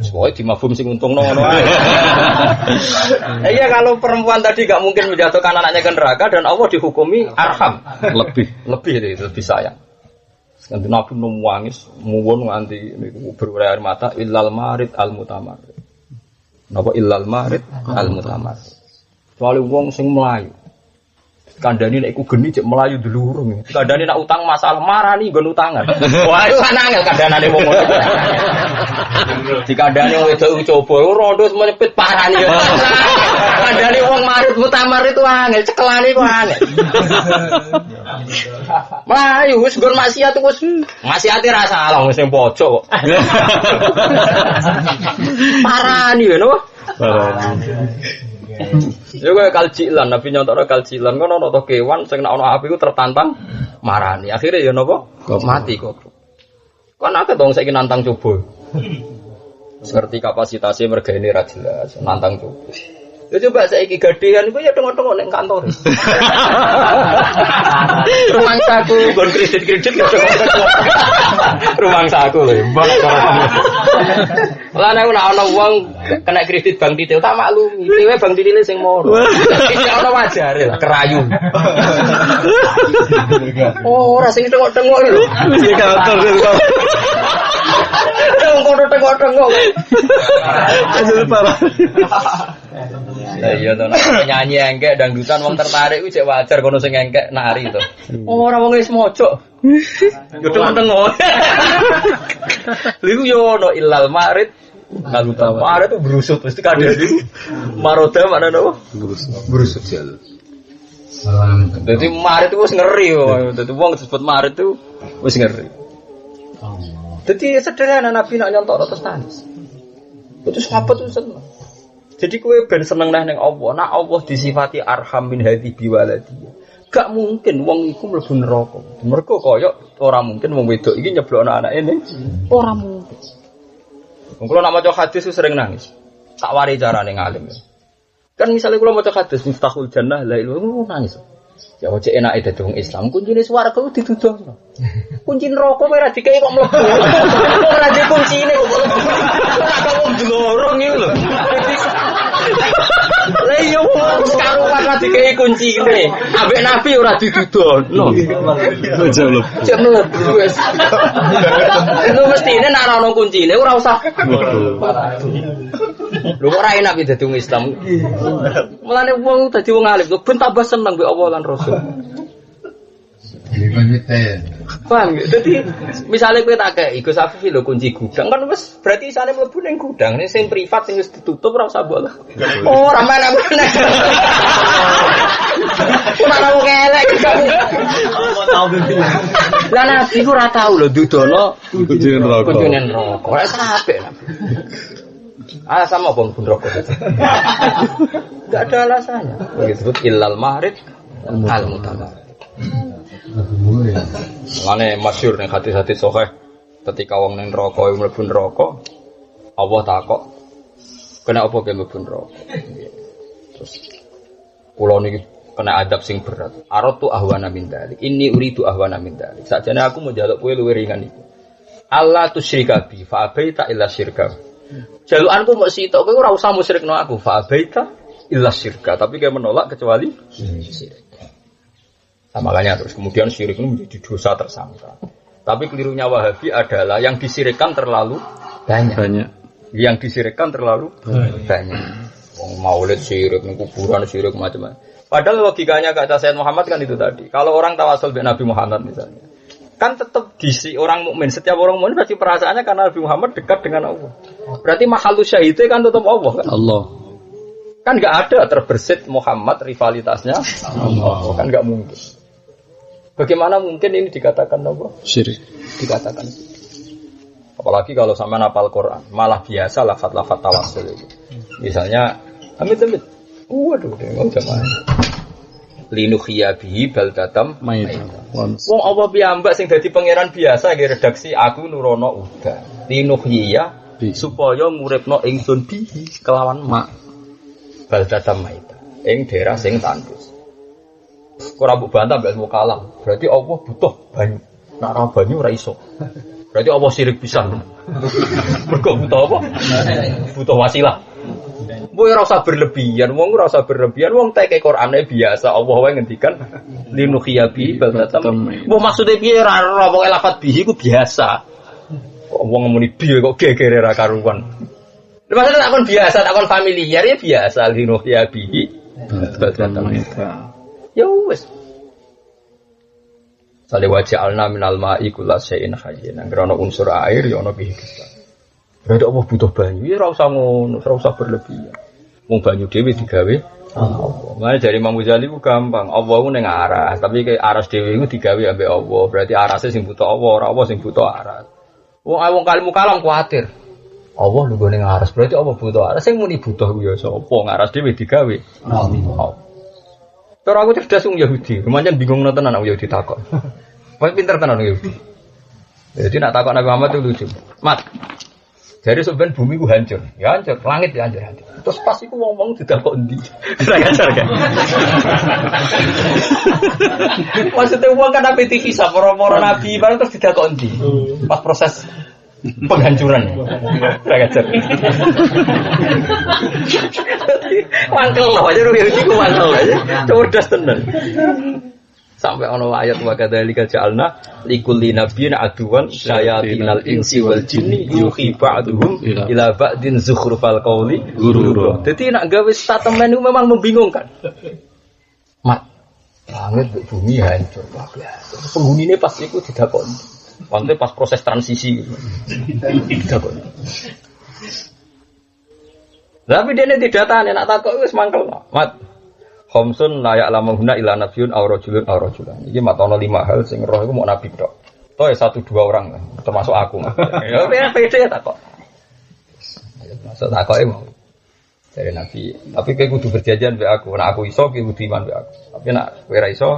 Soalnya di mafhum sing untung ngono ae. Iya kalau perempuan tadi gak mungkin menjatuhkan anaknya ke neraka dan Allah dihukumi arham, lebih sayang. Nanti Nabi nangis muwon nganti berurai air mata illal marid al mutamarrid. Napa illal marid al mutamarrid. Soale wong sing mlayu. Kandani nek iku geni cek melayu dulurung. Kandani nak utang masalah marani nggon utangan. Wah, iku kan angel kandanane wong ngono. Dikandani wong wedok coba rondo menyepit parani. Kandani wong marit mutamar itu angel, cekelane iku angel. Melayu wis nggon maksiat wis maksiate ra salah wis ning pojok kok. Parani lho. Parani. Ya kaya kalcilan, Nabi nyontokno kalcilan kan ana to kewan sing nek ana api ku tertantang marani. Akhire ya napa? Mati kok. Kan akeh dong saiki nantang coba. Seperti kapasitasnya mergane ra jelas, nantang coba. Ya coba saiki gadean iku ya tengok-tengok ning kantor. Rumang saku gon kredit-kredit ya tengok-tengok. Rumang saku lho, mbok cara. Lah nek ana wong kena kredit Bank Titil tak maklumi. Dhewe Bank Titil sing moro. Iki ana wajare lah kerayu. Oh, ora sing tengok-tengok lho. Wis kantor. Tengok-tengok. Hasil parah. Iya to, nyanyi engkek dangdutan wong tertarik kuwi cek wajar kono sing engkek nari to. Ora wong wis mojok. Yo tengok-tengok. Lha yo ono ilal marid ngaluta. Marid itu berusut mesti kadhe. Maroda mana napa? Berusut jalan. Dadi marid itu wis ngeri kok. Dadi wong disebut marid itu wis ngeri. Dadi sederhana Nabi nak nyontok terus nangis. Itu sahabat itu seneng. Jadi kowe ben seneng nang Allah. Nak Allah disifati arham min hadhi biwaladi. Gak mungkin wong iku mlebu neraka. Mergo koyo ora mungkin wong wedok iki nyeblokno anake ning ora mungkin. Wong kula nak maca hadis sering nangis. Tak wari carane ngalim. Kan misalnya kula maca hadis Miftahul Jannah la ilaha illallah nangis. Ya wae enake dadi wong Islam kuncine swarga ku dituduhno. Kunci neraka kowe ora dikeki kok mlebu. Ora di kuncine kok mlebu. Kok glorong iki lho. Lah iya wong karuan ora dikeki kuncine. Ambek Nabi ora dituduhno. Cek mlebu wis. Itu mestine nek ana kuncine ora usah. Lho kok ora enak dadi wong Islam. Mulane wong dadi wong alim kok ben tambah seneng mbek Allah lan Rasul. Paham ya? Jadi misalnya kowe tak kei Gus Afif lho kunci gudang kan wis berarti isane mlebu ning gudang ning sing privat sing wis ditutup ora usah mbok lah. Oh, ora mana-mana. Ora ono kelek kamu. Lah Nabi ku ora tau lho dudono kunci neraka. Kunci neraka. Ora sampe Nabi. Sama bang pun rokok saja. Enggak ada alasannya. Disebut illal marid al-mutabar. Mane masyhur ning hadis-hadis sahih ketika wong ning neraka mlebu neraka Allah takok kena apa ke mlebu neraka. Terus kula niki kena adab sing berat. Aratu ahwana min dalik. Inni uridu ahwana min dalik. Sakjane aku mau njaluk kowe luwih ringan iki. Allah tusyrika bi fa abaita illa syirka. Jalukanku mok sitok kowe ora usah musyrikno aku fa abaita illa syirka, tapi kowe menolak kecuali syirik. Nah, makanya terus kemudian syirik itu menjadi dosa tersangka. Tapi kelirunya Wahabi adalah yang disirikkan terlalu banyak. Yang disirikkan terlalu banyak. Wong maulid syirik, kuburan syirik macam-macam. Padahal logikanya kata Sayyid Muhammad kan itu tadi. Kalau orang tawasul dengan Nabi Muhammad misalnya, kan tetap diisi orang mukmin. Setiap orang mukmin pasti perasaannya karena Nabi Muhammad dekat dengan Allah. Berarti mahalus syahidnya kan tetap Allah kan? Allah. Kan nggak ada terbersit Muhammad rivalitasnya Allah. Kan nggak mungkin. Bagaimana mungkin ini dikatakan apa? Syirik. Dikatakan. Apalagi kalau sama hafal Quran, malah biasa lafaz-lafaz tawassul itu. Misalnya, amit-amit. Waduh, enggak jamaah. Linukhya bihi baldatam maita. Wong apa piyambak sing dadi pangeran biasa nggih redaksi aku nurono uda. Linukhya supaya nguripno ingsun bihi kelawan mak. Baldatam maita. Ing daerah sing tandus. Ora mbok bantah mbek kalam. Berarti Allah butuh banyu. Nek ora banyu ora iso. Berarti Allah syirik pisan. Mergo butuh apa? Butuh wasilah. Mbok ora usah berlebihan, wong ora usah berlebihan, wong teke Qur'ane biasa. Allah wae ngendikan linukhiyabi baldatam. Mbok maksude piye ora ora pokoke lafaz bihi ku biasa. Kok wong muni bi kok gegere ra karuan. Maksudnya takon biasa, takon familiar ya biasa linukhiyabi baldatam. Ya wis. Sale waja'alna minal ma'i kullasyai'in hayyin. Nang ana unsur air ya ana kehidupan. Berarti apa butuh banyu? Ya ora usah ngono, ora usah berlebihan. Wong banyu dhewe digawe Allah. Mane dari Imam Ghazali ku gampang. Allah ku ning aras, tapi ke aras dhewe iku digawe ambek Allah. Berarti arase sing butuh Allah, ora Allah sing butuh aras. Wong kalimu kalam kuwatir. Allah lho ning aras, berarti Allah butuh aras. Sing muni butuh ku ya sapa? Aras dhewe digawe Allah. Cara aku cerdas wong Yahudi, kemarin bingung tenan aku Yahudi takon. Wong pinter tenan Yahudi. Jadi nak takon Nabi Muhammad itu lucu. Mat, Jadi sebenarnya bumi ku hancur, ya hancur, langit ya hancur. Terus pas iku wong-wong tidak kok endi. Ora ngajar kan. Maksudnya wong kan apa dihisab para nabi bareng terus tidak kok endi. Pas proses penghancuran. Ora ngajar. Mangkel loh aja rugi iku mangkel aja. Cerdas tenan. Sampai ono ayat wa kadzalika ja'alna likulli nabiyyin aduwan syayatinal insi wal jinni yuhi ba'duhum ila ba'din zukhrufal qawli ghurura. Dadi nek gawe statement itu memang membingungkan. Mat, langit bumi hancur kabeh. Penghunine pas iku didakoni. Pante pas proses transisi didakoni. Tapi dene didatane nak takok wis mangkel. Mat Khamsun layak lamuhuna ila nabiun aw rajulun aw rajulan. Iki matono 5 hal sing roh iku mau nabi tok. Toh 1-2 orang termasuk aku. Ya pede tak kok. Masuk takoke mau. Dari nabi, tapi kowe kudu berjanjian mbek aku. Nek aku iso kowe kudu iman mbek aku. Tapi nek kowe ra iso,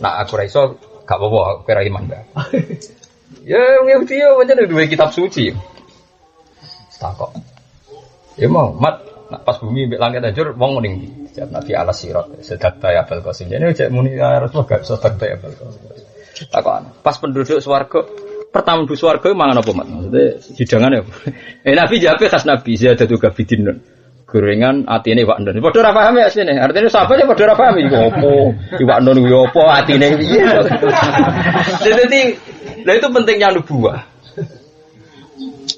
nek aku ra iso gak apa-apa kowe ra iman mbek aku. Ya ngerti yo pancen duwe kitab suci. Takok. Ya mau mat pas bumi mbek langit hancur wong ning Jab Nabi ala sirat sedakta ya Abul Qasim. Jadi cek muni Rasulullah gak sedakta ya Abul Qasim. Takon. Pas penduduk swarga, pertama penduduk swarga mangan apa mat? Maksudnya hidangan ya. Nabi jape khas Nabi ziyadatu gabidin. Gorengan atine iwak ndon. Padha ora paham ya asline. Artinya sahabat ya padha ora paham iki opo. Iwak ndon kuwi opo, atine piye. Jadi lha itu pentingnya nubuwah.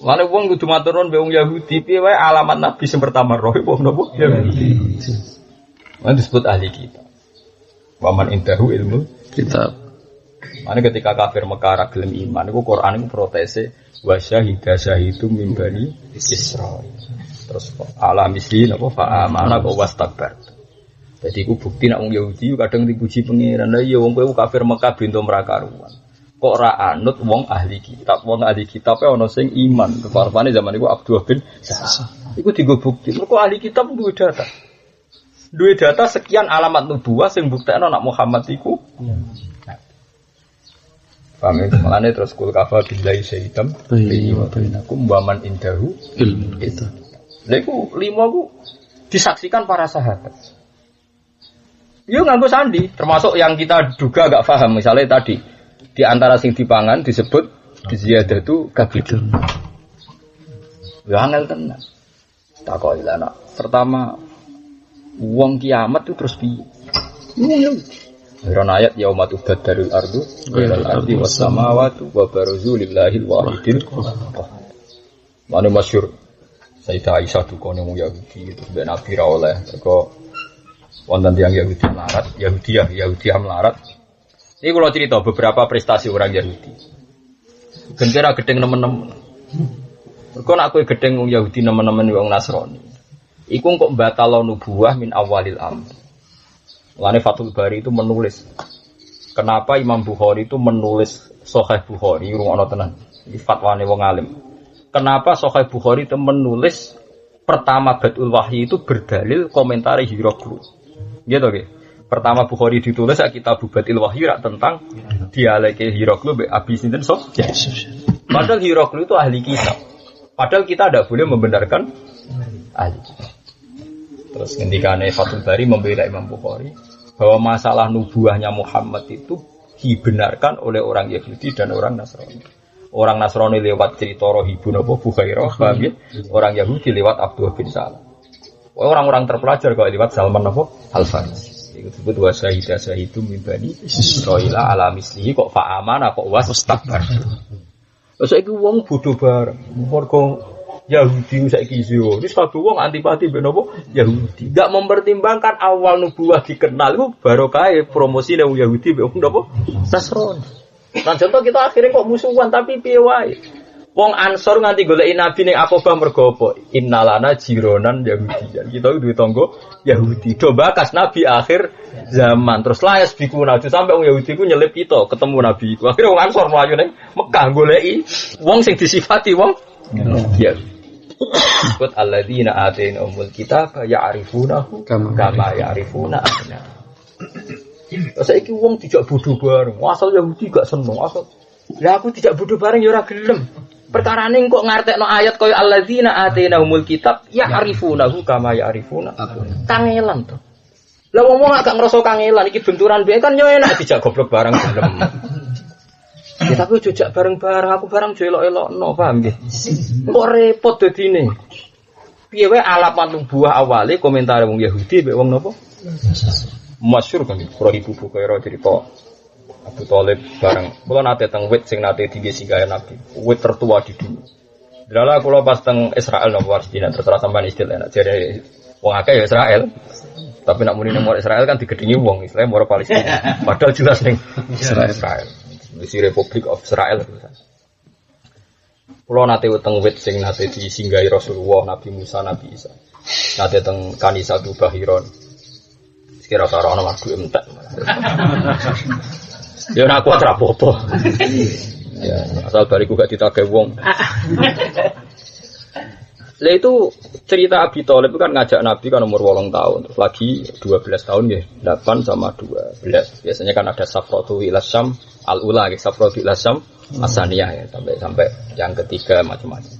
Lane wong kudu matur nuwun wong Yahudi piye wae alamat Nabi sing pertama roh wong napa Yahudi. Itu disebut ahli kitab. Waman indahu ilmu kitab. Mane ketika kafir Mekah ra gelem iman iku Quran iku protese wa syahida syahidum min bani Israil. Terus ala misli napa fa amana wa wastakbar. Dadi iku bukti nek wong Yahudi kadang dipuji pangeran. Lah iya wong kowe kafir Mekah bento mrakaruan. Kok ora anut wong ahli kitab. Wong ahli kitab e ana sing iman. Keparpane zaman iku Abdullah bin Sa'ad. Iku digo bukti. Mergo ahli kitab duwe data. Duwe data sekian alamat nubuwah sing buktekno nek Muhammad iku. Paham ya? Makanya terus kul kafa billahi syaitam wa bainakum wa man indahu ilmu itu. Lha iku 5 ku disaksikan para sahabat. Yo nganggo sandi, termasuk yang kita duga agak paham. Misalnya tadi di antara sing dipangan disebut ziyadatu kabidun. Ya angel tenan. Takoki lah nak. Pertama wong kiamat itu terus piye? Ora ayat yauma tubaddarul ardu wal ardi was samawati wa baruzu lillahil wahidil qahhar. Mane masyhur Sayyidah Aisyah dukane wong Yahudi itu ben Nabi ra oleh kok wonten tiyang Yahudi melarat, Yahudiah melarat. Ini kalau cerita beberapa prestasi orang Yahudi. Gendera gedeng nemen-nemen. Kok nak kowe gedeng wong Yahudi nemen-nemen wong Nasrani. Iku kok batalo nubuwah min awalil amr. Lane Fathul Bari itu menulis. Kenapa Imam Bukhari itu menulis Sahih Bukhari rungokno tenan. Iki fatwane wong alim. Kenapa Sahih Bukhari itu menulis pertama Badul Wahyi itu berdalil komentar Hiraqlu. Gitu nggih. Pertama Bukhari ditulis kitab Badul Wahyi tentang dialeke Hiraqlu mbek Abi sinten sok. Padahal Hiraqlu itu ahli kitab. Padahal kita tidak boleh membenarkan ahli kitab. Terus ngendikane Fathul Bari membela Imam Bukhari bahwa masalah nubuahnya Muhammad itu dibenarkan oleh orang Yahudi dan orang Nasrani. Orang Nasrani lewat cerita Rohibun apa Bukhairah, orang Yahudi lewat Abdullah bin Salam. Orang-orang terpelajar kalau lewat Salman apa Al-Farisi. Itu disebut wa syahida syahidum min bani Israil ala mislihi kok fa amana kok wastakbar. Terus iki wong bodho bareng. Mergo Yahudi saiki iso. Wis kabeh wong antipati mbek napa Yahudi. Enggak mempertimbangkan awal nubuwah dikenal iku barokah promosi nang Yahudi mbek napa Nasrani. Nah contoh kita akhirnya kok musuhan tapi piye wae. Wong Ansor nganti goleki nabi ning Aqabah mergo apa? Innalana jironan Yahudi. Kita duwe tangga Yahudi. Do bakas nabi akhir zaman. Terus layas biku nabi sampai wong Yahudi ku nyelip kita ketemu nabi iku. Akhire wong Ansor mlayu ning Mekah goleki wong sing disifati wong ya. Qut alladzina atainahumul kitaba ya'rifunahu kama ya'rifuna abna'ahum. Saiki wong dijak bodho bareng. Asal Yahudi gak seneng, asal. Lah aku dijak bodho bareng ya ora gelem. Perkara ini kok ngartekno ayat kaya alladzina atainahumul kitab ya'rifunahu kama ya'rifuna kangelan to. Lah wong agak ngrasa kangelan iki benturan bae kan yo enak dijak goblok bareng gelem. Ya tapi jojak bareng-bareng aku bareng jo elok-elokno paham nggih. Kok repot dadine. Piye wae alamat buah awale komentar wong Yahudi mek wong napa? Masyhur kan Ibu Bukaira cerita Abu Thalib bareng. Kula nate teng wit sing nate tinggi singgahe Nabi. Wit tertua di dunia. Delala kula pas teng Israel napa Palestina terus sampean istilah enak jare wong akeh ya Israel. Tapi nak muni nang Israel kan digedingi wong Islam ora Palestina. Padahal jelas ning Israel. Misi Republik of Israel. Kula nate teng wit sing nate disinggahi Rasulullah, Nabi Musa, Nabi Isa. Nate teng Kanisa Bahiron. Sekira ora ana margu entek. Ya ora kuat ra apa-apa. Ya, asal bariku gak ditagih wong. Lah itu cerita Abi Thalib itu kan ngajak Nabi kan umur 8 tahun, terus lagi 12 tahun ya, 8 sama 12. Biasanya kan ada Safratu ila Syam al-ula, Safratu ila Syam as-saniyah ya, sampai yang ketiga macam-macam.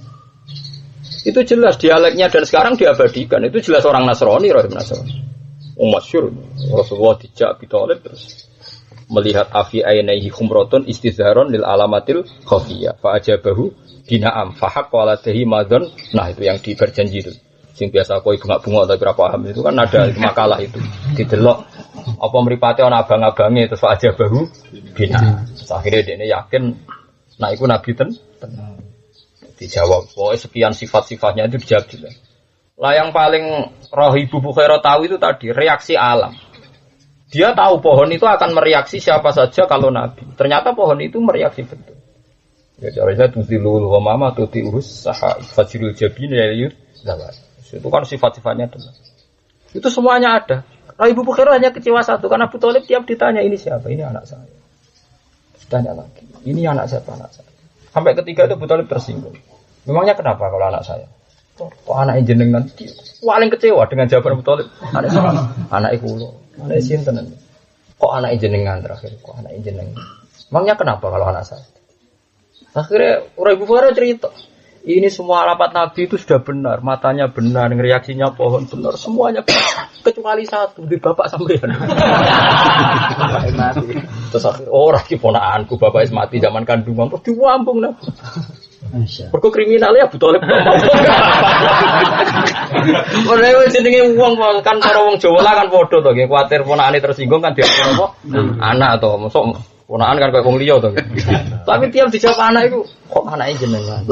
Itu jelas dialeknya dan sekarang diabadikan. Itu jelas orang Nasrani, Rahim Nasrani. Masyhur Rasulullah dijak Abi Thalib terus melihat afi ainaihi khumratun istizharon lil alamatil khafiyah fa ajabahu bina'am fa haqqa alaihi madhan. Nah itu yang diberjanji itu sing biasa koi bunga-bunga tapi ora paham itu kan ada makalah itu didelok apa mripate ana abang-abange terus fa ajabahu bina'am. Akhirnya dia yakin nah iku nabi tenang dijawab pokoknya sekian sifat-sifatnya itu dijawab juga. Lah yang paling roh Ibu Bukhairah tahu itu tadi reaksi alam. Dia tahu pohon itu akan mereaksi siapa saja kalau Nabi. Ternyata pohon itu mereaksi betul. Ya caranya tutilul ghamama tuti'us saha fajrul jabin yayut. Itu kan sifat-sifatnya itu. Itu semuanya ada. Nah, Ibu Bukhairah hanya kecewa satu karena Abu Thalib tiap ditanya ini siapa? Ini anak saya. Ditanya lagi. Ini anak siapa? Anak saya. Sampai ketiga itu Abu Thalib tersinggung. Memangnya kenapa kalau anak saya? Kok anak jenengan? Paling kecewa dengan jawaban Abu Thalib. Anak kula. Anak sinten? Kok anak jenengan terakhir? Kok anak jenengan? Emangnya kenapa kalau anak saya? Akhirnya orang Ibu Bukhairah cerita. Ini semua alamat Nabi itu sudah benar, matanya benar, reaksinya pohon benar, semuanya benar. Kecuali satu di bapak sampean. Terus akhirnya orang ponakanku bapak mati zaman kandungan terus diwambung Nabi. Perko kriminalnya Abu Thalib. Ora wis jenenge wong kan cara wong Jawa lah kan padha to nggih kuwatir ponakane tersinggung kan dia apa? Anak to, mosok ponakan kan koyo wong liya to. Tapi tiap dijawab anak iku kok anake jenengan.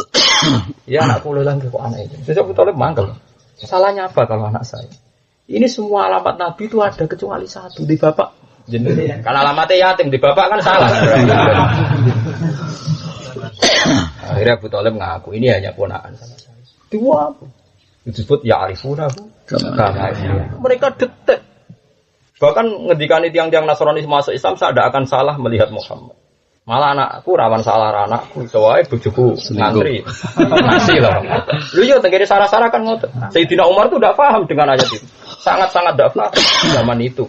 Ya anakku lelang kok anake. Sesuk Abu Thalib mangkel. Salahnya apa kalau anak saya? Ini semua alamat Nabi itu ada kecuali satu di bapak jenengan. Kalau alamatnya yatim di bapak kan salah. Akhirnya Abu Thalib ngaku ini hanya ponakan sama saya. Dua apa? Disebut ya arifunahu. Mereka detek. Bahkan ngendikan tiang-tiang Nasrani masuk Islam saya tidak akan salah melihat Muhammad. Malah anakku rawan salah anakku. Soalnya bojoku ngantri. Masih lah. Lu yo tenggiri sarah-sarah kan ngotot. Sayyidina Umar tuh tidak paham dengan ayat itu. Sangat-sangat tidak paham zaman itu.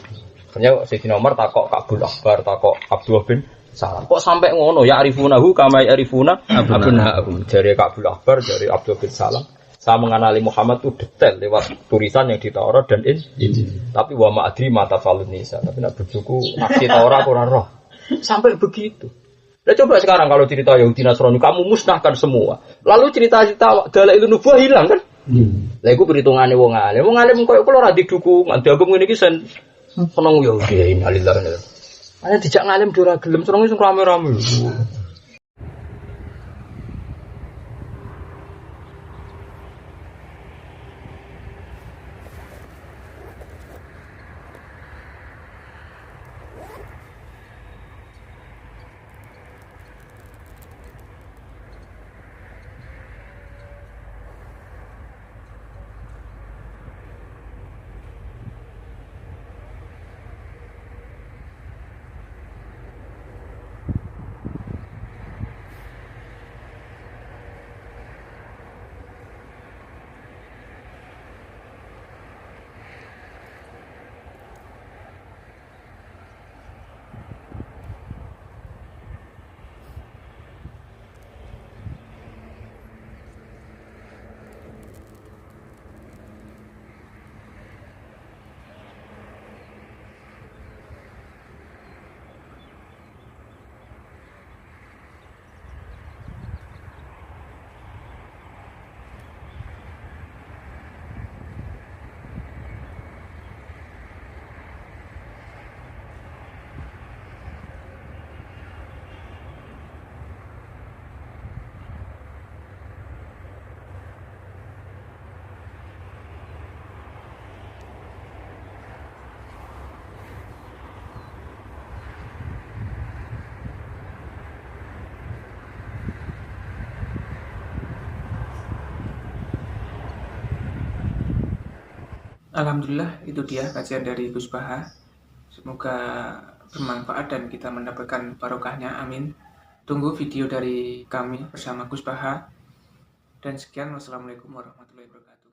Makanya Sayyidina Umar takok Abdul Akbar, takok Abdullah bin Salam. Kok sampai ngono ya arifunahu kama arifuna abnahum. Jari Abdul Akbar, jari Abdul bin Salam. Saya mengenali Muhammad itu detail lewat tulisan yang di Taurat dan Injil. Tapi wa ma'adri mata falun nisa. Tapi nak berjuku aksi Taurat kurang roh. Sampai begitu. Nah coba sekarang kalau cerita Yahudi Nasrani kamu musnahkan semua. Lalu cerita-cerita dalailun nubuwah hilang kan? Lah iku perhitungane wong alim. Wong alim koyo kula ora didukung, diagem ngene iki seneng Yahudi innalillahi. Ana dijak ngalim ora gelem, senenge sing rame-rame. Alhamdulillah itu dia kajian dari Gus Baha. Semoga bermanfaat dan kita mendapatkan barokahnya, amin. Tunggu video dari kami bersama Gus Baha. Dan sekian, wassalamualaikum warahmatullahi wabarakatuh.